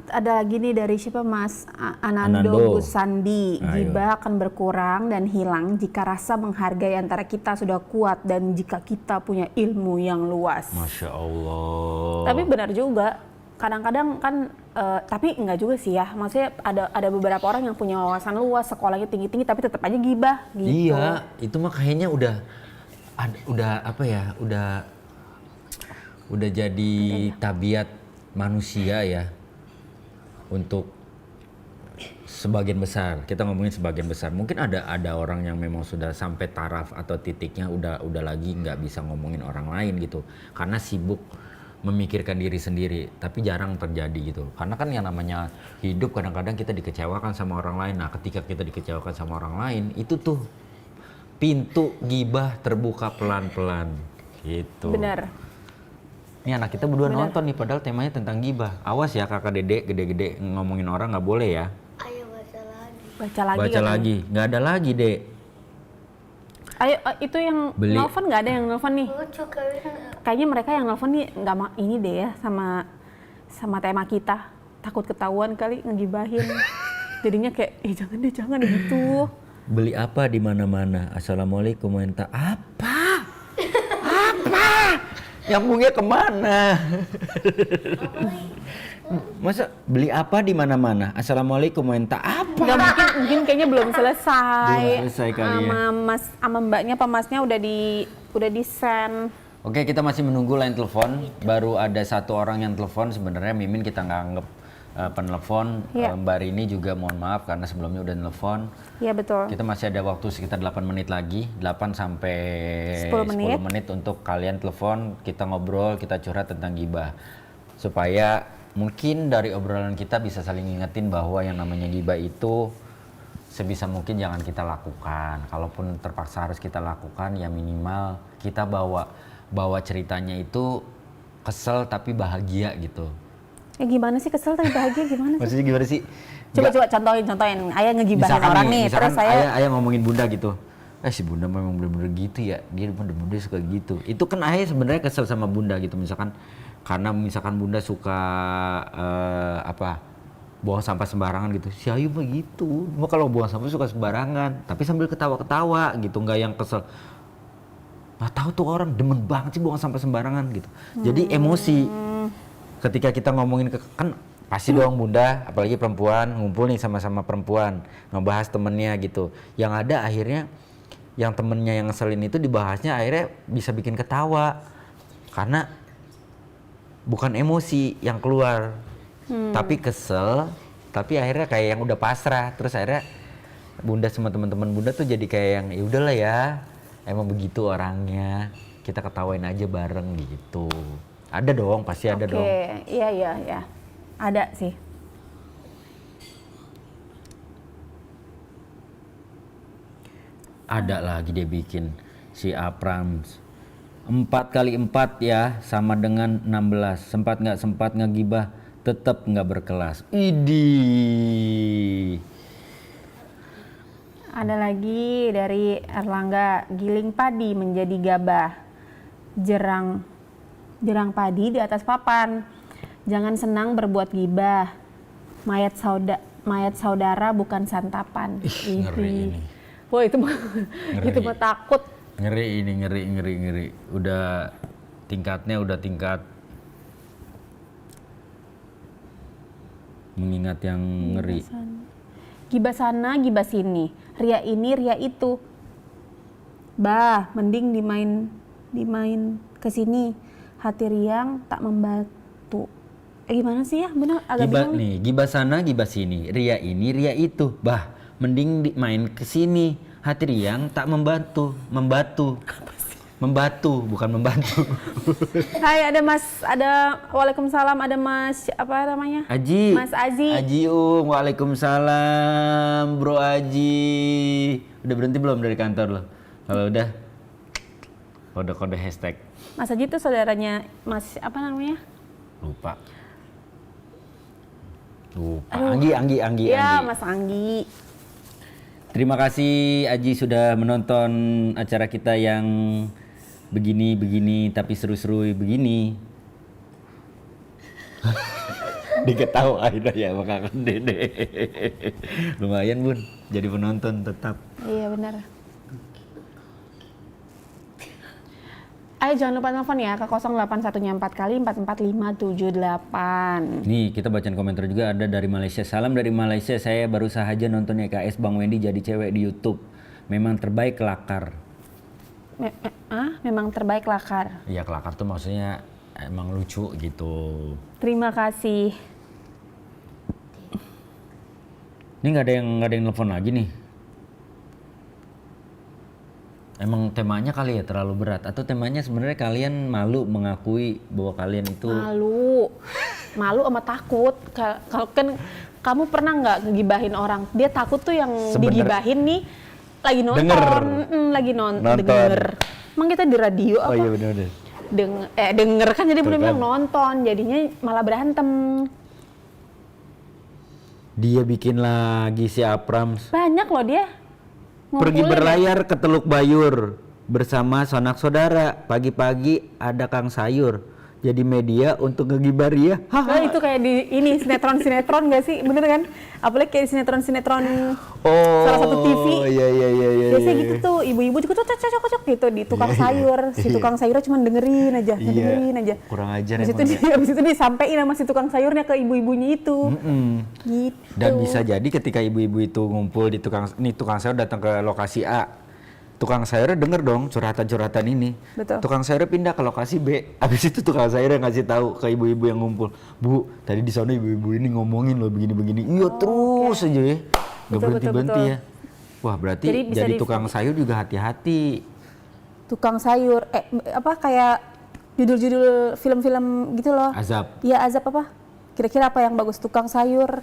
Ada lagi nih dari siapa Mas Anando. Anando Gusandi. Ayo. Gibah akan berkurang dan hilang jika rasa menghargai antara kita sudah kuat dan jika kita punya ilmu yang luas. Masya Allah. Tapi benar juga. Kadang-kadang kan, tapi enggak juga sih ya. Maksudnya ada beberapa orang yang punya wawasan luas, sekolahnya tinggi-tinggi, tapi tetap aja gibah gitu. Iya, itu mah kayaknya udah apa ya, udah jadi tabiat manusia ya. Untuk sebagian besar, kita ngomongin sebagian besar. Mungkin ada orang yang memang sudah sampai taraf atau titiknya udah lagi nggak bisa ngomongin orang lain gitu, karena sibuk memikirkan diri sendiri. Tapi jarang terjadi gitu, karena kan yang namanya hidup kadang-kadang kita dikecewakan sama orang lain. Nah, ketika kita dikecewakan sama orang lain, itu tuh pintu gibah terbuka pelan-pelan gitu. Benar. Ini anak kita berdua Benar. nonton nih, padahal temanya tentang gibah. Awas ya kakak dedek gede-gede ngomongin orang nggak boleh ya. Ayo baca lagi. Baca lagi. Baca katanya. lagi, nggak ada lagi dek. Ayo, itu yang Beli. nelfon nggak ada yang nelfon nih? Lucu kali. Kayaknya mereka yang nelfon nih nggak ini deh ya sama tema kita. Takut ketahuan kali ngegibahin. Jadinya kayak, jangan gitu. Beli apa di mana-mana? Assalamualaikum minta apa? Nyambungnya kemana? Masa beli apa di mana-mana? Assalamualaikum minta apa? Nggak mungkin kayaknya belum selesai. Belum selesai kali ya. Sama mbaknya pemasnya udah di send. Oke, kita masih menunggu line telepon. Baru ada satu orang yang telepon. Sebenarnya Mimin kita nggak anggap penelepon. Iya. Mbak Rini juga mohon maaf karena sebelumnya udah nelfon. Iya betul. Kita masih ada waktu sekitar 8 menit lagi, 8 sampai 10 menit. 10 menit untuk kalian telepon, kita ngobrol, kita curhat tentang gibah. Supaya mungkin dari obrolan kita bisa saling ngingetin bahwa yang namanya gibah itu sebisa mungkin jangan kita lakukan. Kalaupun terpaksa harus kita lakukan, ya minimal kita bawa ceritanya itu kesel tapi bahagia gitu. Ya gimana sih, kesel tapi bahagia gimana sih? Maksudnya gimana sih? Coba contohin. Ayah ngegibahin orang nih, misalkan terus saya ayah ngomongin bunda gitu. Si bunda memang bener-bener gitu ya, dia bener-bener suka gitu. Itu kan ayah sebenarnya kesel sama bunda gitu, misalkan karena misalkan bunda suka buang sampah sembarangan gitu. Si Ayu mah gitu, cuma kalau buang sampah suka sembarangan, tapi sambil ketawa-ketawa gitu, nggak yang kesel. Nggak tahu tuh orang demen banget sih buang sampah sembarangan gitu. Jadi emosi. Ketika kita ngomongin kan pasti doang bunda, apalagi perempuan ngumpul nih sama-sama perempuan ngebahas temennya gitu. Yang ada akhirnya yang temennya yang ngeselin itu dibahasnya akhirnya bisa bikin ketawa karena bukan emosi yang keluar, tapi kesel, tapi akhirnya kayak yang udah pasrah. Terus akhirnya bunda sama teman-teman bunda tuh jadi kayak yang ya udahlah ya, emang begitu orangnya, kita ketawain aja bareng gitu. Ada dong, pasti ada dong. Oke, iya. Ada sih. Ada lagi dia bikin si Aprams. 4 kali 4 ya sama dengan 16. Sempat ngegibah, tetap nggak berkelas. Idih. Ada lagi dari Erlangga, giling padi menjadi gabah. Jerang padi di atas papan. Jangan senang berbuat gibah. Mayat saudara bukan santapan. Ngeri ini. Wah, itu mah takut. Ngeri ini, ngeri. Udah tingkatnya udah tingkat mengingat yang ngeri. Gibah sana, gibah sini. Ria ini, ria itu. Bah, mending dimain kesini. Hati riang tak membantu. Gimana sih ya? Bener agak Gibah bingung. nih, gibah sana, gibah sini, ria ini, ria itu. Bah, mending main ke sini. Hati riang tak membatu, bukan membantu. Hai, Waalaikumsalam, ada Mas apa namanya? Aji. Mas Aji. Aji Waalaikumsalam, Bro Aji. Udah berhenti belum dari kantor lo? Kalau udah, kode-kode hashtag. Mas Aji itu saudaranya Mas apa namanya? Lupa. Anggi. Iya, Mas Anggi. Terima kasih Aji sudah menonton acara kita yang begini tapi seru-seru begini. Diketawain ya sama Kakak Dede. Lumayan Bun, jadi penonton tetap. Iya benar. Ayo jangan lupa telepon ya ke 0814 kali 44578. Nih kita bacain komentar juga ada dari Malaysia. Salam dari Malaysia, saya baru saja nonton EKS Bang Wendy jadi cewek di YouTube. Memang terbaik kelakar. Memang terbaik lakar. Iya kelakar tuh maksudnya emang lucu gitu. Terima kasih. Ini nggak ada yang nelfon lagi nih. Emang temanya kali ya terlalu berat atau temanya sebenarnya kalian malu mengakui bahwa kalian itu malu sama takut. Kalau kan kamu pernah nggak ngegibahin orang? Dia takut tuh yang digibahin nih lagi nonton, lagi denger. Emang kita di radio apa? Oh iya benar. Denger kan jadi belum bilang nonton, jadinya malah berantem. Dia bikin lagi si Aprams. Banyak loh dia. Pergi Ngumpulin berlayar ke Teluk Bayur bersama sanak saudara. Pagi-pagi ada Kang Sayur. Jadi media untuk ngegibah Ria. Nah, itu kayak di ini sinetron gak sih? Bener kan? Apalagi kayak sinetron salah satu TV. Iya. Biasanya gitu tuh, ibu-ibu juga cocok gitu di tukang sayur. Si tukang sayurnya cuma dengerin aja. Kurang ajar Habis itu disampein sama si tukang sayurnya ke ibu-ibunya itu. Gitu. Dan bisa jadi ketika ibu-ibu itu ngumpul di tukang sayur datang ke lokasi A. Tukang sayurnya denger dong curhatan-curhatan ini. Betul. Tukang sayurnya pindah ke lokasi B. Habis itu tukang sayurnya ngasih tahu ke ibu-ibu yang ngumpul, "Bu, tadi di sana ibu-ibu ini ngomongin loh begini-begini." Iya terus aja ya. Gak berhenti-berhenti ya. Wah, berarti jadi tukang sayur juga hati-hati. Tukang sayur kayak judul-judul film-film gitu loh. Azab. Iya, azab apa? Kira-kira apa yang bagus? Tukang sayur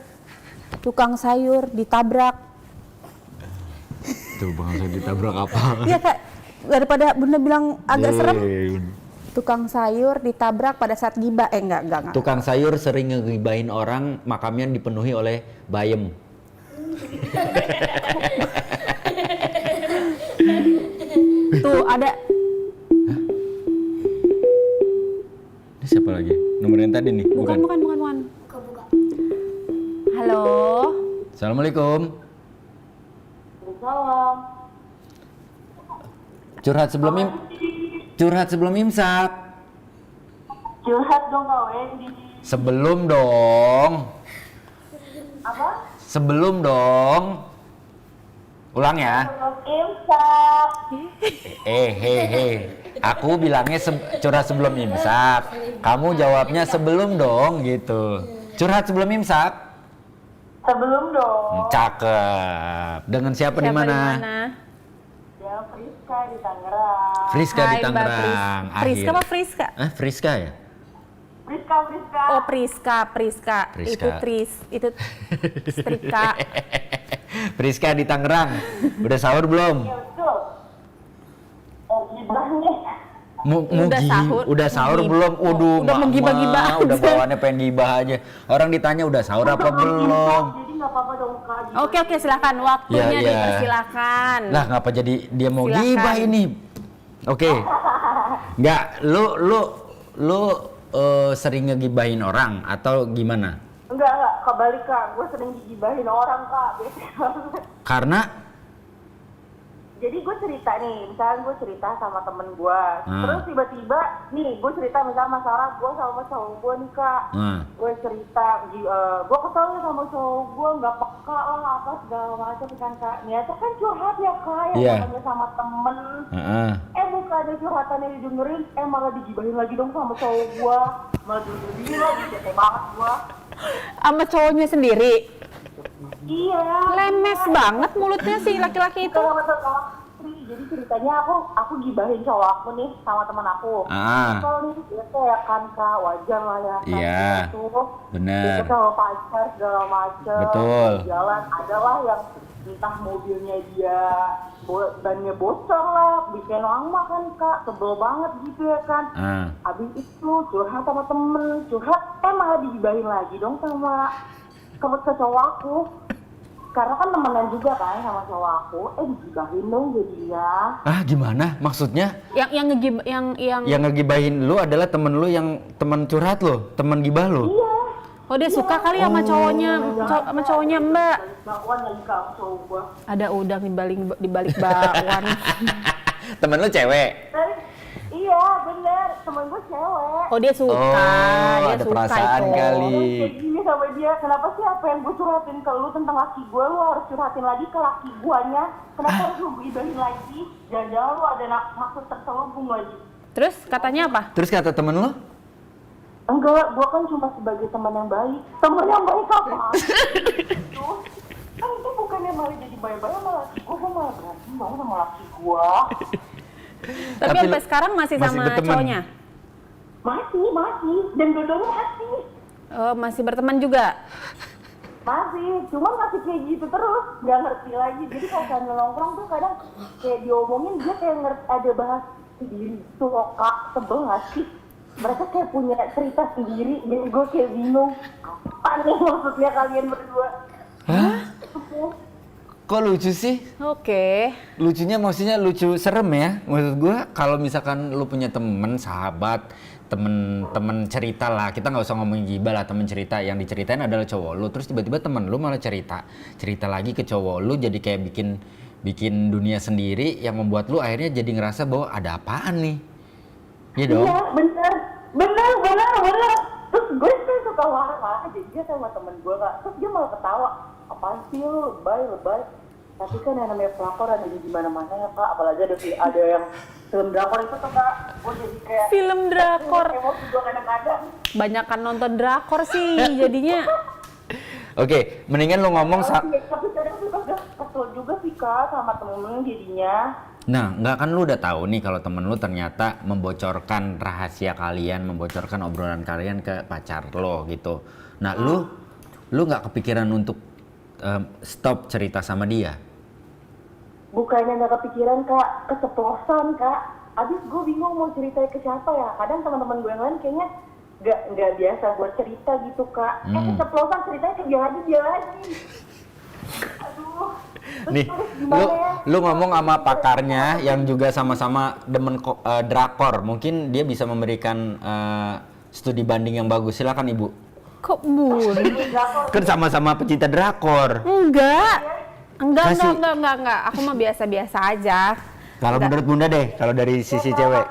ditabrak. Tuh Bang saya ditabrak apa? Iya Kak, daripada Bunda bilang agak serem. Iya. Tukang sayur ditabrak pada saat gibah. Enggak. Tukang sayur sering ngegibahin orang, makamnya dipenuhi oleh bayem. Tuh ada. Ini siapa lagi? Nomor yang tadi nih? Bukan. Buka. Halo. Assalamualaikum. Salam. Curhat sebelum imsak. Curhat dong Kak Wendy. Sebelum dong. Apa? Sebelum dong. Ulang ya. Belum imsak. Aku bilangnya curhat sebelum imsak. Kamu jawabnya sebelum dong gitu. Curhat sebelum imsak. Sebelum dong. Cakep. Dengan siapa di mana? Ya Friska di Tangerang. Friska di Hai, Mbak Tangerang. Friska apa Friska? Friska ya? Friska. Oh, Friska. Itu itu Strika. Friska di Tangerang. Udah sahur belum? Ya betul. Gibahnya. Udah sahur belum? Udah menggibah-gibah Udah aja. bawaannya pengen gibah aja. Orang ditanya udah sahur apa belum? Jadi nggak apa-apa dong Kak. Oke, silakan waktunya Ya. dipersilakan. Lah ngapa jadi dia mau Silakan. gibah ini? Oke. Nggak, lu sering ngegibahin orang atau gimana? Enggak, kebalik Kak. Gue sering digibahin orang Kak. Biasanya. Karena jadi gue cerita nih, misalnya gue cerita sama temen gue, terus tiba-tiba nih gue cerita misalnya masalah gue sama cowok gue nih kak, gue cerita, gue kesel sama cowok gue nggak peka lah apa segala macam kan kak, niatnya kan curhat ya kak, yang namanya sama temen, bukan ada curhatan yang didengerin, malah digibahin lagi dong sama cowok gue, malah digibahin lagi, bete banget gue. Sama cowoknya sendiri. Iya. Lemes banget mulutnya si laki-laki itu. Jadi ceritanya aku gibahin cowok aku nih sama teman aku. Kalau nih biasa ya kan kak, wajar lah ya. Iya. Bener. Kita sama pacar segala macem. Betul. Jalan adalah yang entah mobilnya dia bannya bocor lah, bikin lama kan kak, sebel banget gitu ya kan. Habis itu curhat sama temen, malah digibahin lagi dong sama cowok aku. Karena kan temenan juga kan sama cowok aku, digibahin dong jadinya. Gimana maksudnya? Yang ngegibahin lu adalah temen lu yang temen curhat lo, temen gibah lu? Iya. Oh dia suka kali sama cowoknya, sama cowoknya Mbak. Bakwan lagi kak cowok gua. Ada udang di balik bakwan. Temen lu cewek? Iya bener, temen gue cewek. Oh dia suka, dia ada suka perasaan itu. kali. Kayak gini sama dia, kenapa sih apa yang gue curhatin ke lu tentang laki gue, lu harus curhatin lagi ke laki guanya. Kenapa harus lu gibahin lagi? Jangan-jangan lu ada maksud terselubung lagi. Terus katanya apa? Terus kata temen lu? Enggak, gue kan cuma sebagai teman yang baik. Teman yang baik apa? Kan itu bukannya malah jadi baik-baik sama laki gue malah berantem dong sama laki gue. Tapi sampai sekarang masih sama berteman? cowoknya? Masih. Dan dua-duanya masih. Oh, masih berteman juga? Masih, cuma masih kayak gitu terus, nggak ngerti lagi. Jadi kalau sambil nongkrong tuh kadang kayak diomongin dia kayak ngerti ada bahas sendiri tuh kak, sebel nggak sih? Mereka kayak punya cerita sendiri, jadi gue kayak bingung apa nih maksudnya kalian berdua? Hah? Kok lucu sih? Oke. Lucunya maksudnya lucu serem ya. Maksud gua kalau misalkan lu punya temen, sahabat, temen cerita lah, kita nggak usah ngomongin gibah lah, temen cerita yang diceritain adalah cowok lu, terus tiba-tiba temen lu malah cerita lagi ke cowok lu, jadi kayak bikin dunia sendiri yang membuat lu akhirnya jadi ngerasa bahwa ada apaan nih. Iya dong? Iya bener. Terus gue sih suka marah aja dia sama temen gue kak, terus dia malah ketawa, apaan sih lu lebay. Tapi kan yang namanya pelakor ada di mana-mana ya kak, apalagi ada yang film drakor itu tuh kak, gue jadi kayak Film drakor. Emosi gue kadang-kadang. Banyakan nonton drakor sih jadinya. Oke, mendingan lu ngomong Tapi kadang juga kesel juga sih kak sama temen jadinya. Nah, nggak kan lu udah tahu nih kalau temen lu ternyata membocorkan rahasia kalian, membocorkan obrolan kalian ke pacar lo gitu. Nah, lu nggak kepikiran untuk stop cerita sama dia? Bukannya nggak kepikiran kak, keceplosan kak. Abis gue bingung mau cerita ke siapa ya. Kadang teman-teman gue yang lain kayaknya nggak biasa buat cerita gitu kak. Keceplosan ceritanya ke dia lagi. Aduh. Nih, lu ngomong sama pakarnya yang juga sama-sama demen drakor. Mungkin dia bisa memberikan studi banding yang bagus. Silakan Ibu. Kok Bun? Kan sama-sama pecinta drakor. Enggak. Aku mah biasa-biasa aja. Kalau menurut Bunda deh, kalau dari sisi cewek.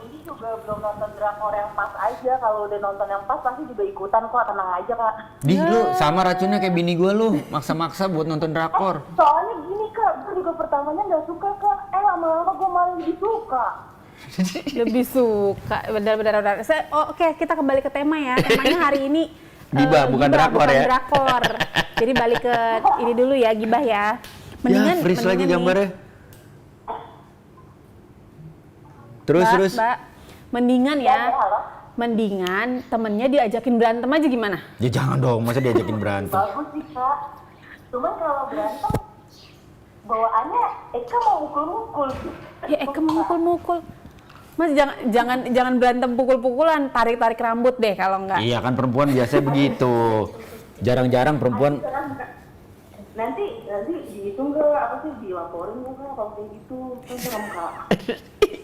Ini juga belum nonton drakor yang pas aja. Kalau udah nonton yang pas pasti juga ikutan kok, tenang aja kak. Lu sama racunnya kayak bini gua lu, maksa-maksa buat nonton drakor. Soalnya gini kak, gue juga pertamanya nggak suka kak. Lama-lama gue malah lebih suka. Lebih suka, benar-benar. Oke, kita kembali ke tema ya. Temanya hari ini gibah, bukan drakor ya. Drakor. Jadi balik ke ini dulu ya, gibah ya. Mendingan freeze lagi gambarnya. Terus. Mbak, mendingan temennya diajakin berantem aja gimana? Ya jangan dong, masa diajakin berantem. Bagus sih kak. Cuman kalau berantem bawaannya Eka mau mukul-mukul. Ya Eka mau mukul-mukul. Mas jangan berantem pukul-pukulan, tarik-tarik rambut deh kalau enggak. Iya kan perempuan biasanya begitu. Jarang-jarang perempuan. Nanti dihitung nggak apa sih, dilaporin nggak kalau kayak gitu? Kan kak.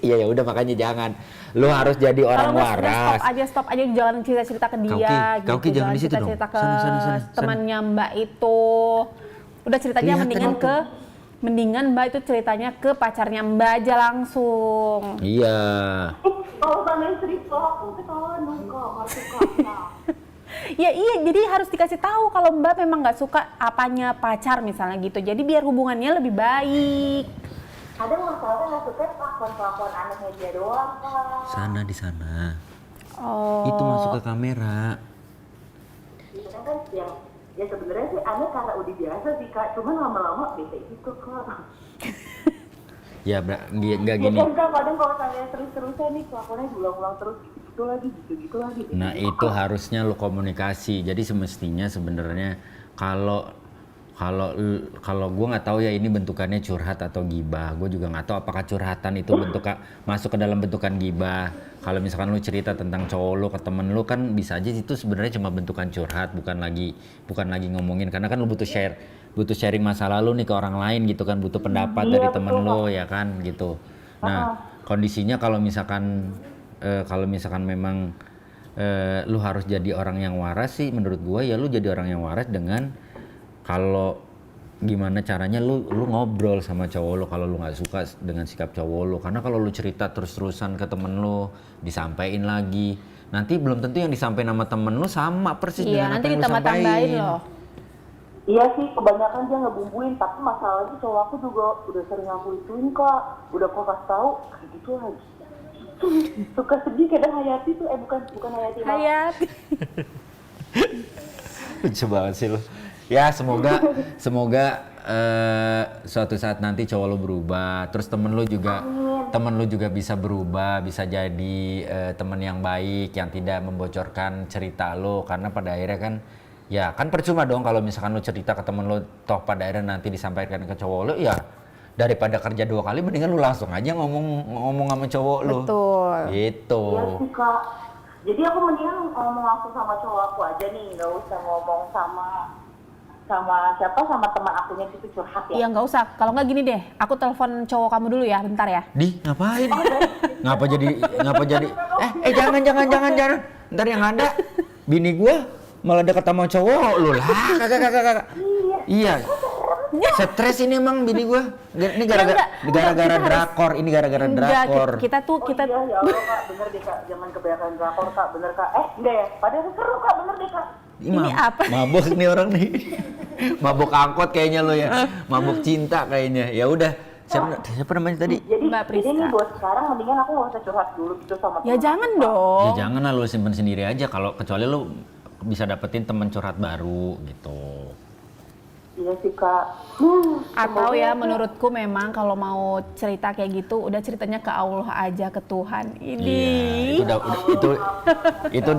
Iya ya udah makanya jangan. Lu harus jadi orang waras. Stop aja jangan cerita-cerita ke dia gitu. Kauki jangan di situ dong. Cerita ke temannya Mbak itu. Udah ceritanya Mendingan Mbak itu ceritanya ke pacarnya Mbak aja langsung. Iya. Kalau sama istri aku ketahuan dong kak, nggak suka. Ya iya, jadi harus dikasih tahu kalau Mbak memang nggak suka apanya pacar misalnya gitu. Jadi biar hubungannya lebih baik. Ada masalahnya nggak suka kelakuan anaknya dia doang kak. Sana di sana. Oh. Itu masuk ke kamera. Iya kan yang ya sebenarnya sih aneh karena udah biasa sih kak, cuman lama-lama bete gitu kak. Ya, nggak Ya gini. kan kak, kadang kalau saya terus-terusan nih kelakuannya diulang-ulang terus gitu lagi. Nah itu harusnya lo komunikasi. Jadi semestinya sebenarnya kalau gue nggak tahu ya ini bentukannya curhat atau gibah. Gue juga nggak tahu apakah curhatan itu masuk ke dalam bentukan gibah. Kalau misalkan lu cerita tentang cowok lu ke temen lu kan bisa aja itu sebenarnya cuma bentukan curhat, bukan lagi ngomongin, karena kan lu butuh sharing masa lalu nih ke orang lain gitu kan, butuh pendapat dari temen lu ya kan gitu. Nah kondisinya kalau misalkan memang lu harus jadi orang yang waras sih menurut gua, ya lu jadi orang yang waras dengan kalau gimana caranya lu ngobrol sama cowok lu kalau lu nggak suka dengan sikap cowok lu. Karena kalau lu cerita terus-terusan ke temen lu, disampaikan lagi, nanti belum tentu yang disampaikan sama temen lu sama persis dengan apa yang lu sampaikan. Loh. Iya sih, kebanyakan dia ngebumbuin, tapi masalahnya cowok aku juga udah sering aku ituin kak, udah aku kasih tahu kayak gitu lagi. Suka sedih kadang Hayati tuh, bukan Hayati. Hayati. Lucu banget sih lu. Ya semoga suatu saat nanti cowok lu berubah, terus temen lu juga bisa berubah, bisa jadi temen yang baik yang tidak membocorkan cerita lu, karena pada akhirnya kan ya kan percuma dong kalau misalkan lu cerita ke temen lu toh pada akhirnya nanti disampaikan ke cowok lu, ya daripada kerja 2 kali mendingan lu langsung aja ngomong sama cowok lu. Betul. Gitu. Iya sih kak. Jadi aku mendingan ngomong langsung sama cowok aku aja nih, nggak usah ngomong sama teman akunya gitu curhat ya. Iya nggak usah. Kalau nggak gini deh, aku telepon cowok kamu dulu ya, bentar ya. Di ngapain? ngapa jadi? Jangan. Ntar yang ada bini gua malah deket sama cowok lu lah. Kagak. Iya. Stres ini emang bini gua. Ini gara-gara drakor. Ini gara-gara drakor. Kita Ya Allah kak, bener deh kak, jangan kebanyakan drakor kak, bener kak. Enggak ya, padahal seru kak, bener deh kak. Ini apa? Mabuk nih orang nih. Mabuk angkot kayaknya lo ya. Mabuk cinta kayaknya. Ya udah. Siapa namanya tadi? Jadi Mbak Priska. Jadi nih buat sekarang mendingan aku nggak usah curhat dulu gitu sama Ya temen jangan aku, Kak. dong. Ya jangan lah, lo simpen sendiri aja, kalau kecuali lo bisa dapetin teman curhat baru gitu. Iya sih kak. Atau ya menurutku memang kalau mau cerita kayak gitu udah ceritanya ke Allah aja, ke Tuhan. Ini. Iya, itu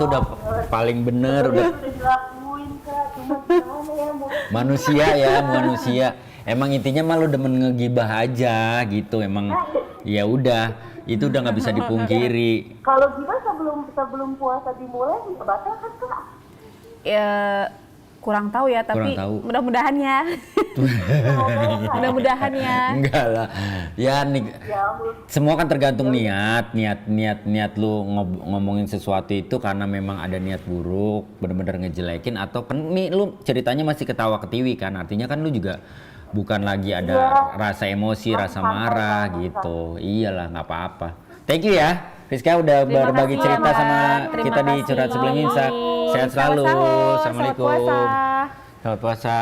udah paling bener, udah Udah dilakuin kak, cuma gimana ya mau. manusia. Emang intinya mah lu demen ngegibah aja gitu, emang ya udah, itu udah nggak bisa dipungkiri. Kalau kita sebelum puasa dimulai batal kan kak? Ya kurang tahu ya, tapi Kurang tahu. mudah-mudahan ya. Mudah-mudahan ya. Enggak lah. Ya nih, semua kan tergantung niat lu ngomongin sesuatu itu karena memang ada niat buruk, bener-bener ngejelekin, atau kan nih lu ceritanya masih ketawa ketiwi kan, artinya kan lu juga bukan lagi ada rasa emosi, rasa marah gitu. Iyalah, nggak apa-apa. Thank you ya Rizka udah Terima berbagi kasih, cerita Mbak. sama Terima kita di kasih. curhat sebelum imsak. Sehat selalu. Selamat sahur, Assalamualaikum. selamat puasa. Selamat puasa.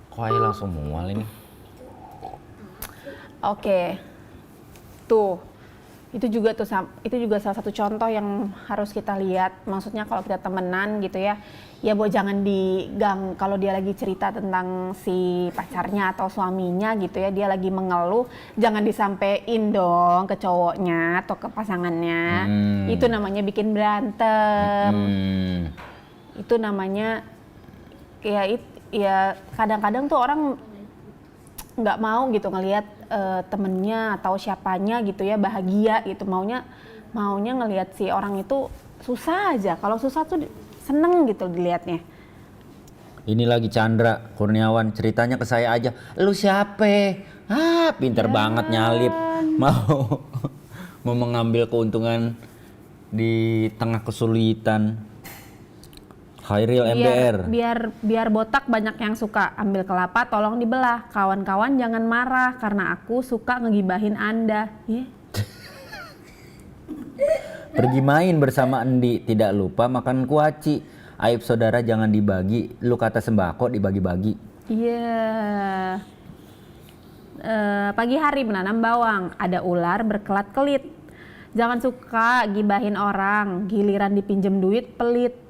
Kok aja langsung mual ini? Oke. Tuh. Itu juga salah satu contoh yang harus kita lihat. Maksudnya kalau kita temenan gitu ya, ya jangan digang kalau dia lagi cerita tentang si pacarnya atau suaminya gitu ya, dia lagi mengeluh, jangan disampein dong ke cowoknya atau ke pasangannya. Itu namanya bikin berantem. Itu namanya ya kadang-kadang tuh orang nggak mau gitu ngelihat temennya atau siapanya gitu ya bahagia gitu, maunya ngelihat si orang itu susah aja. Kalau susah tuh seneng gitu dilihatnya. Ini lagi Chandra Kurniawan ceritanya ke saya aja. Lu siapa? Pinter banget nyalip. Mau mengambil keuntungan di tengah kesulitan. Khairil MBR. Biar botak banyak yang suka. Ambil kelapa tolong dibelah. Kawan-kawan jangan marah karena aku suka ngegibahin Anda. Pergi main bersama Endi, tidak lupa makan kuaci. Aib saudara jangan dibagi, lu kata sembako dibagi-bagi. Iya. Pagi hari menanam bawang, ada ular berkelat-kelit. Jangan suka gibahin orang, giliran dipinjem duit pelit.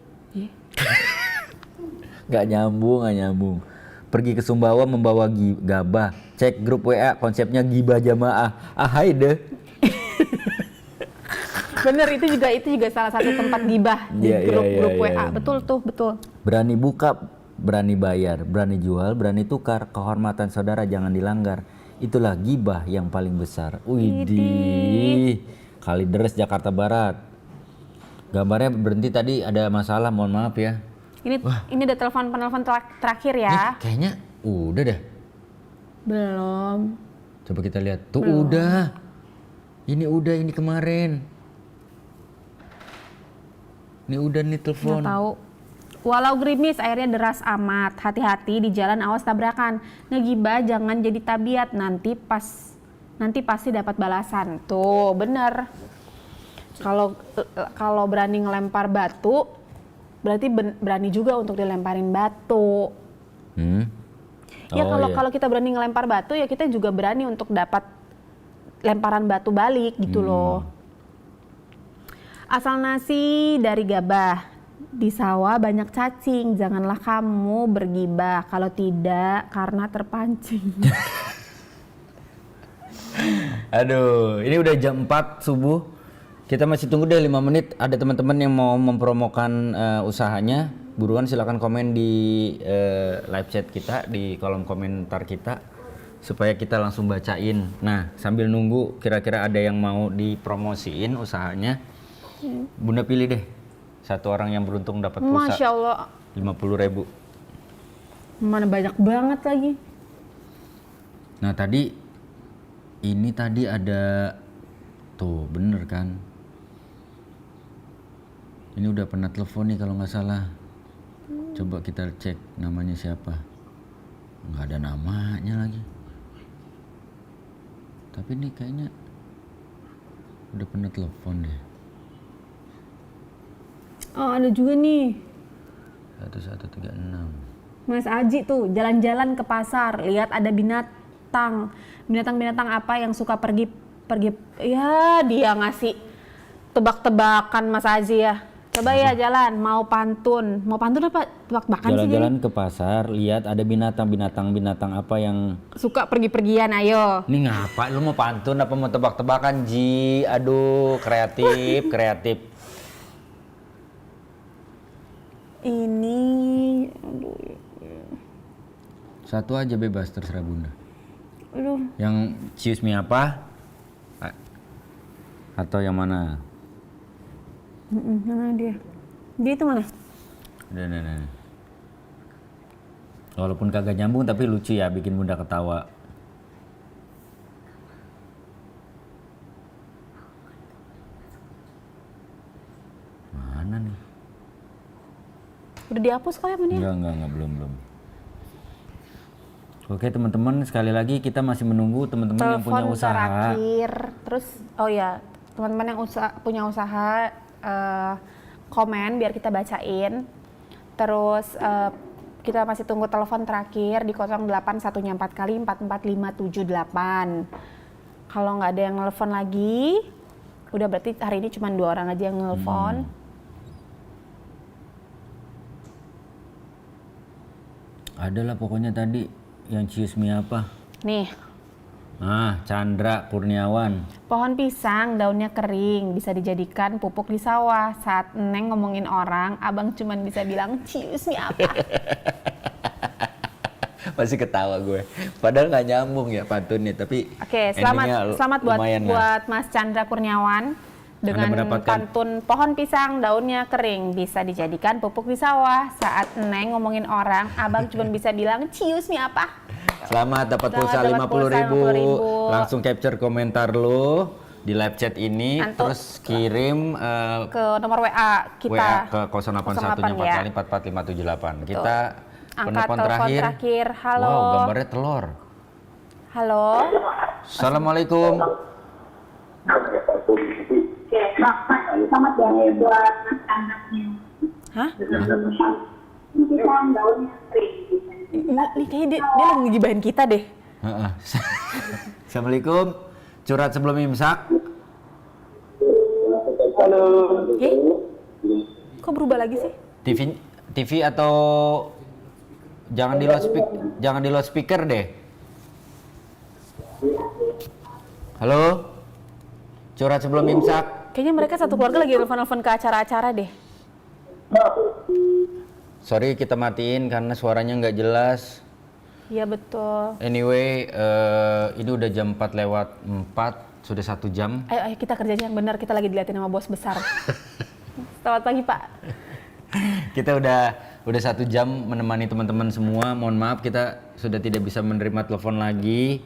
Gak nyambung. Pergi ke Sumbawa membawa gabah. Cek grup WA konsepnya gibah jamaah. Hai deh. Bener, itu juga salah satu tempat gibah di grup WA. Betul. Berani buka, berani bayar, berani jual, berani tukar. Kehormatan saudara jangan dilanggar. Itulah gibah yang paling besar. Widih. Kalideres Jakarta Barat. Gambarnya berhenti tadi, ada masalah, mohon maaf ya. Ini udah penelpon terakhir ya. Kayaknya udah dah. Belum. Coba kita lihat. Tuh udah. Ini kemarin. Ini udah nih telepon. Nggak tahu. Walau gerimis airnya deras amat. Hati-hati di jalan, awas tabrakan. Ngegibah jangan jadi tabiat. Nanti pasti dapat balasan. Tuh bener. Kalau berani ngelempar batu, berarti berani juga untuk dilemparin batu. Ya kalau kita berani ngelempar batu, ya kita juga berani untuk dapat lemparan batu balik gitu loh. Asal nasi dari gabah, di sawah banyak cacing, janganlah kamu bergibah, kalau tidak karena terpancing. Aduh, ini udah jam 4 subuh. Kita masih tunggu deh 5 menit. Ada teman-teman yang mau mempromokan usahanya. Buruan silakan komen di live chat kita, di kolom komentar kita, supaya kita langsung bacain. Nah, sambil nunggu kira-kira ada yang mau dipromosiin usahanya. Bunda pilih deh satu orang yang beruntung dapat pulsa. Masya Allah. 50.000. Mana banyak banget lagi. Nah tadi ada tuh bener kan. Ini udah pernah telepon nih kalau nggak salah. Coba kita cek namanya siapa. Nggak ada namanya lagi. Tapi ini kayaknya udah pernah telepon deh. Oh ada juga nih. 1136. Mas Aji tuh jalan-jalan ke pasar, lihat ada binatang. Binatang apa yang suka pergi? Ya dia ngasih tebak-tebakan Mas Aji ya. Coba ya jalan, mau pantun apa? Tebak-tebakan sih. Jalan-jalan ke pasar, lihat ada binatang apa yang suka pergi-pergian, ayo. Ini ngapa? Lu mau pantun apa mau tebak-tebakan, Ji? Aduh, kreatif. Ini, aduh. Satu aja bebas, terserah Bunda. Aduh. Yang choose me apa? Atau yang mana? Mana dia? Dia itu mana? Nah. Walaupun kagak nyambung tapi lucu ya, bikin Bunda ketawa. Mana nih? Udah dihapus kali sama dia? Enggak, belum. Oke teman-teman, sekali lagi kita masih menunggu teman-teman yang punya usaha. Terakhir, terus teman-teman yang punya usaha komen biar kita bacain. Terus kita masih tunggu telepon terakhir di 081-nya 4 kali 44578. Kalau nggak ada yang nelfon lagi, udah berarti hari ini cuma 2 orang aja yang nelfon. Adalah pokoknya tadi yang choose me apa? Nih. Chandra Kurniawan. Pohon pisang daunnya kering, bisa dijadikan pupuk di sawah. Saat Neng ngomongin orang, abang cuman bisa bilang choose me apa? Masih ketawa gue. Padahal nggak nyambung ya pantunnya, tapi Oke, selamat buat Mas Chandra Kurniawan dengan pantun pohon pisang daunnya kering, bisa dijadikan pupuk di sawah. Saat Neng ngomongin orang, abang cuma bisa bilang cius me apa? Selamat dapat pulsa 50.000. Langsung capture komentar lo di live chat ini, Anto, terus kirim ke nomor WA kita. WA ke 081 ya. 44578. Kita Angkat penelpon telepon terakhir. Halo. Wow, gambarnya telur. Halo. Assalamualaikum. Selamat ya buat anaknya. Hah? Kita daunnya kering. Ini kayaknya dia lagi ngegibahin kita deh. Heeh. Assalamualaikum. Curhat sebelum imsak. Halo. Kok berubah lagi sih? TV atau jangan di loudspeaker deh. Halo. Curhat sebelum imsak. Kayaknya mereka satu keluarga lagi telepon-telepon ke acara-acara deh. Sorry kita matiin karena suaranya nggak jelas. Iya betul. Anyway, ini udah jam 4:04, sudah 1 jam. Ayo kita kerjanya yang benar, kita lagi dilihatin sama bos besar. Selamat pagi Pak. Kita udah 1 jam menemani teman-teman semua. Mohon maaf kita sudah tidak bisa menerima telepon lagi.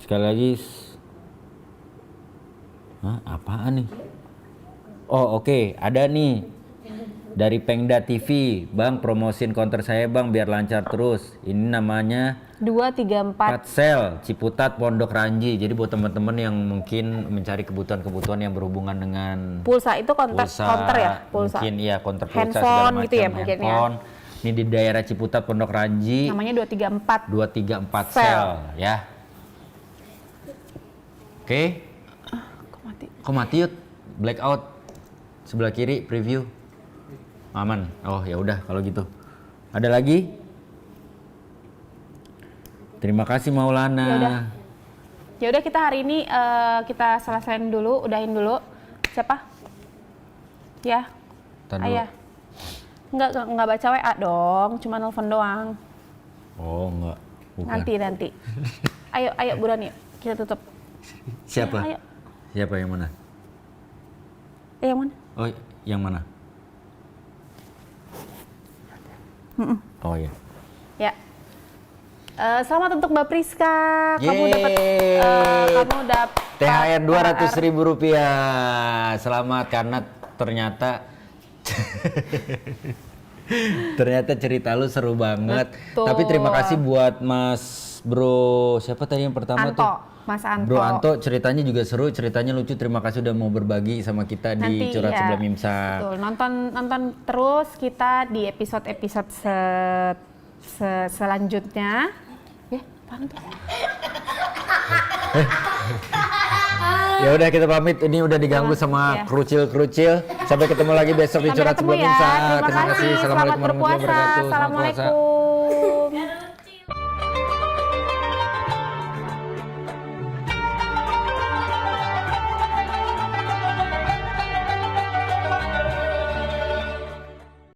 Sekali lagi. Hah, apaan nih? Oh oke, ada nih dari Pengda TV, Bang promosin konter saya Bang biar lancar terus. Ini namanya 234. Patsel Ciputat Pondok Ranji. Jadi buat teman-teman yang mungkin mencari kebutuhan-kebutuhan yang berhubungan dengan Pulsa itu konter ya? Pulsa. Mungkin iya konter pulsa Handphone segala macam. gitu ya mungkin ya. Handphone. Ini di daerah Ciputat Pondok Ranji. Namanya 234. 234 Sel. sel ya. Oke. Kok mati? Kok mati Yud? Blackout. Sebelah kiri preview. Aman. Oh ya udah kalau gitu. Ada lagi? Terima kasih Maulana. Ya udah kita hari ini kita selesain dulu, udahin dulu. Siapa? Ya. Ntar dulu. Ayah. Enggak baca WA dong, cuma nelfon doang. Oh enggak. Bukan. Nanti. Ayo buruan yuk. Kita tutup. Siapa? Ayo. Siapa yang mana? Yang mana? Oh yang mana? Oh ya. Ya. Selamat untuk Mbak Priska. Kamu dapat THR 200.000 rupiah. Selamat karena ternyata cerita lu seru banget. Betul. Tapi terima kasih buat Mas Bro. Siapa tadi yang pertama Anto, tuh? Mas Anto. Bro Anto ceritanya juga seru, ceritanya lucu. Terima kasih udah mau berbagi sama kita di Curhat Sebelum Imsak. Betul. Nonton terus kita di episode-episode selanjutnya. Ya, apaan tuh? Ya udah kita pamit. Ini udah diganggu sama ya. kerucil. Sampai ketemu lagi besok di Sampai Curhat ketemu Sebelum ya. Imsak. Terima kasih. Assalamualaikum Selamat warahmatullahi berpuasa. wabarakatuh. Selamat Assalamualaikum. puasa.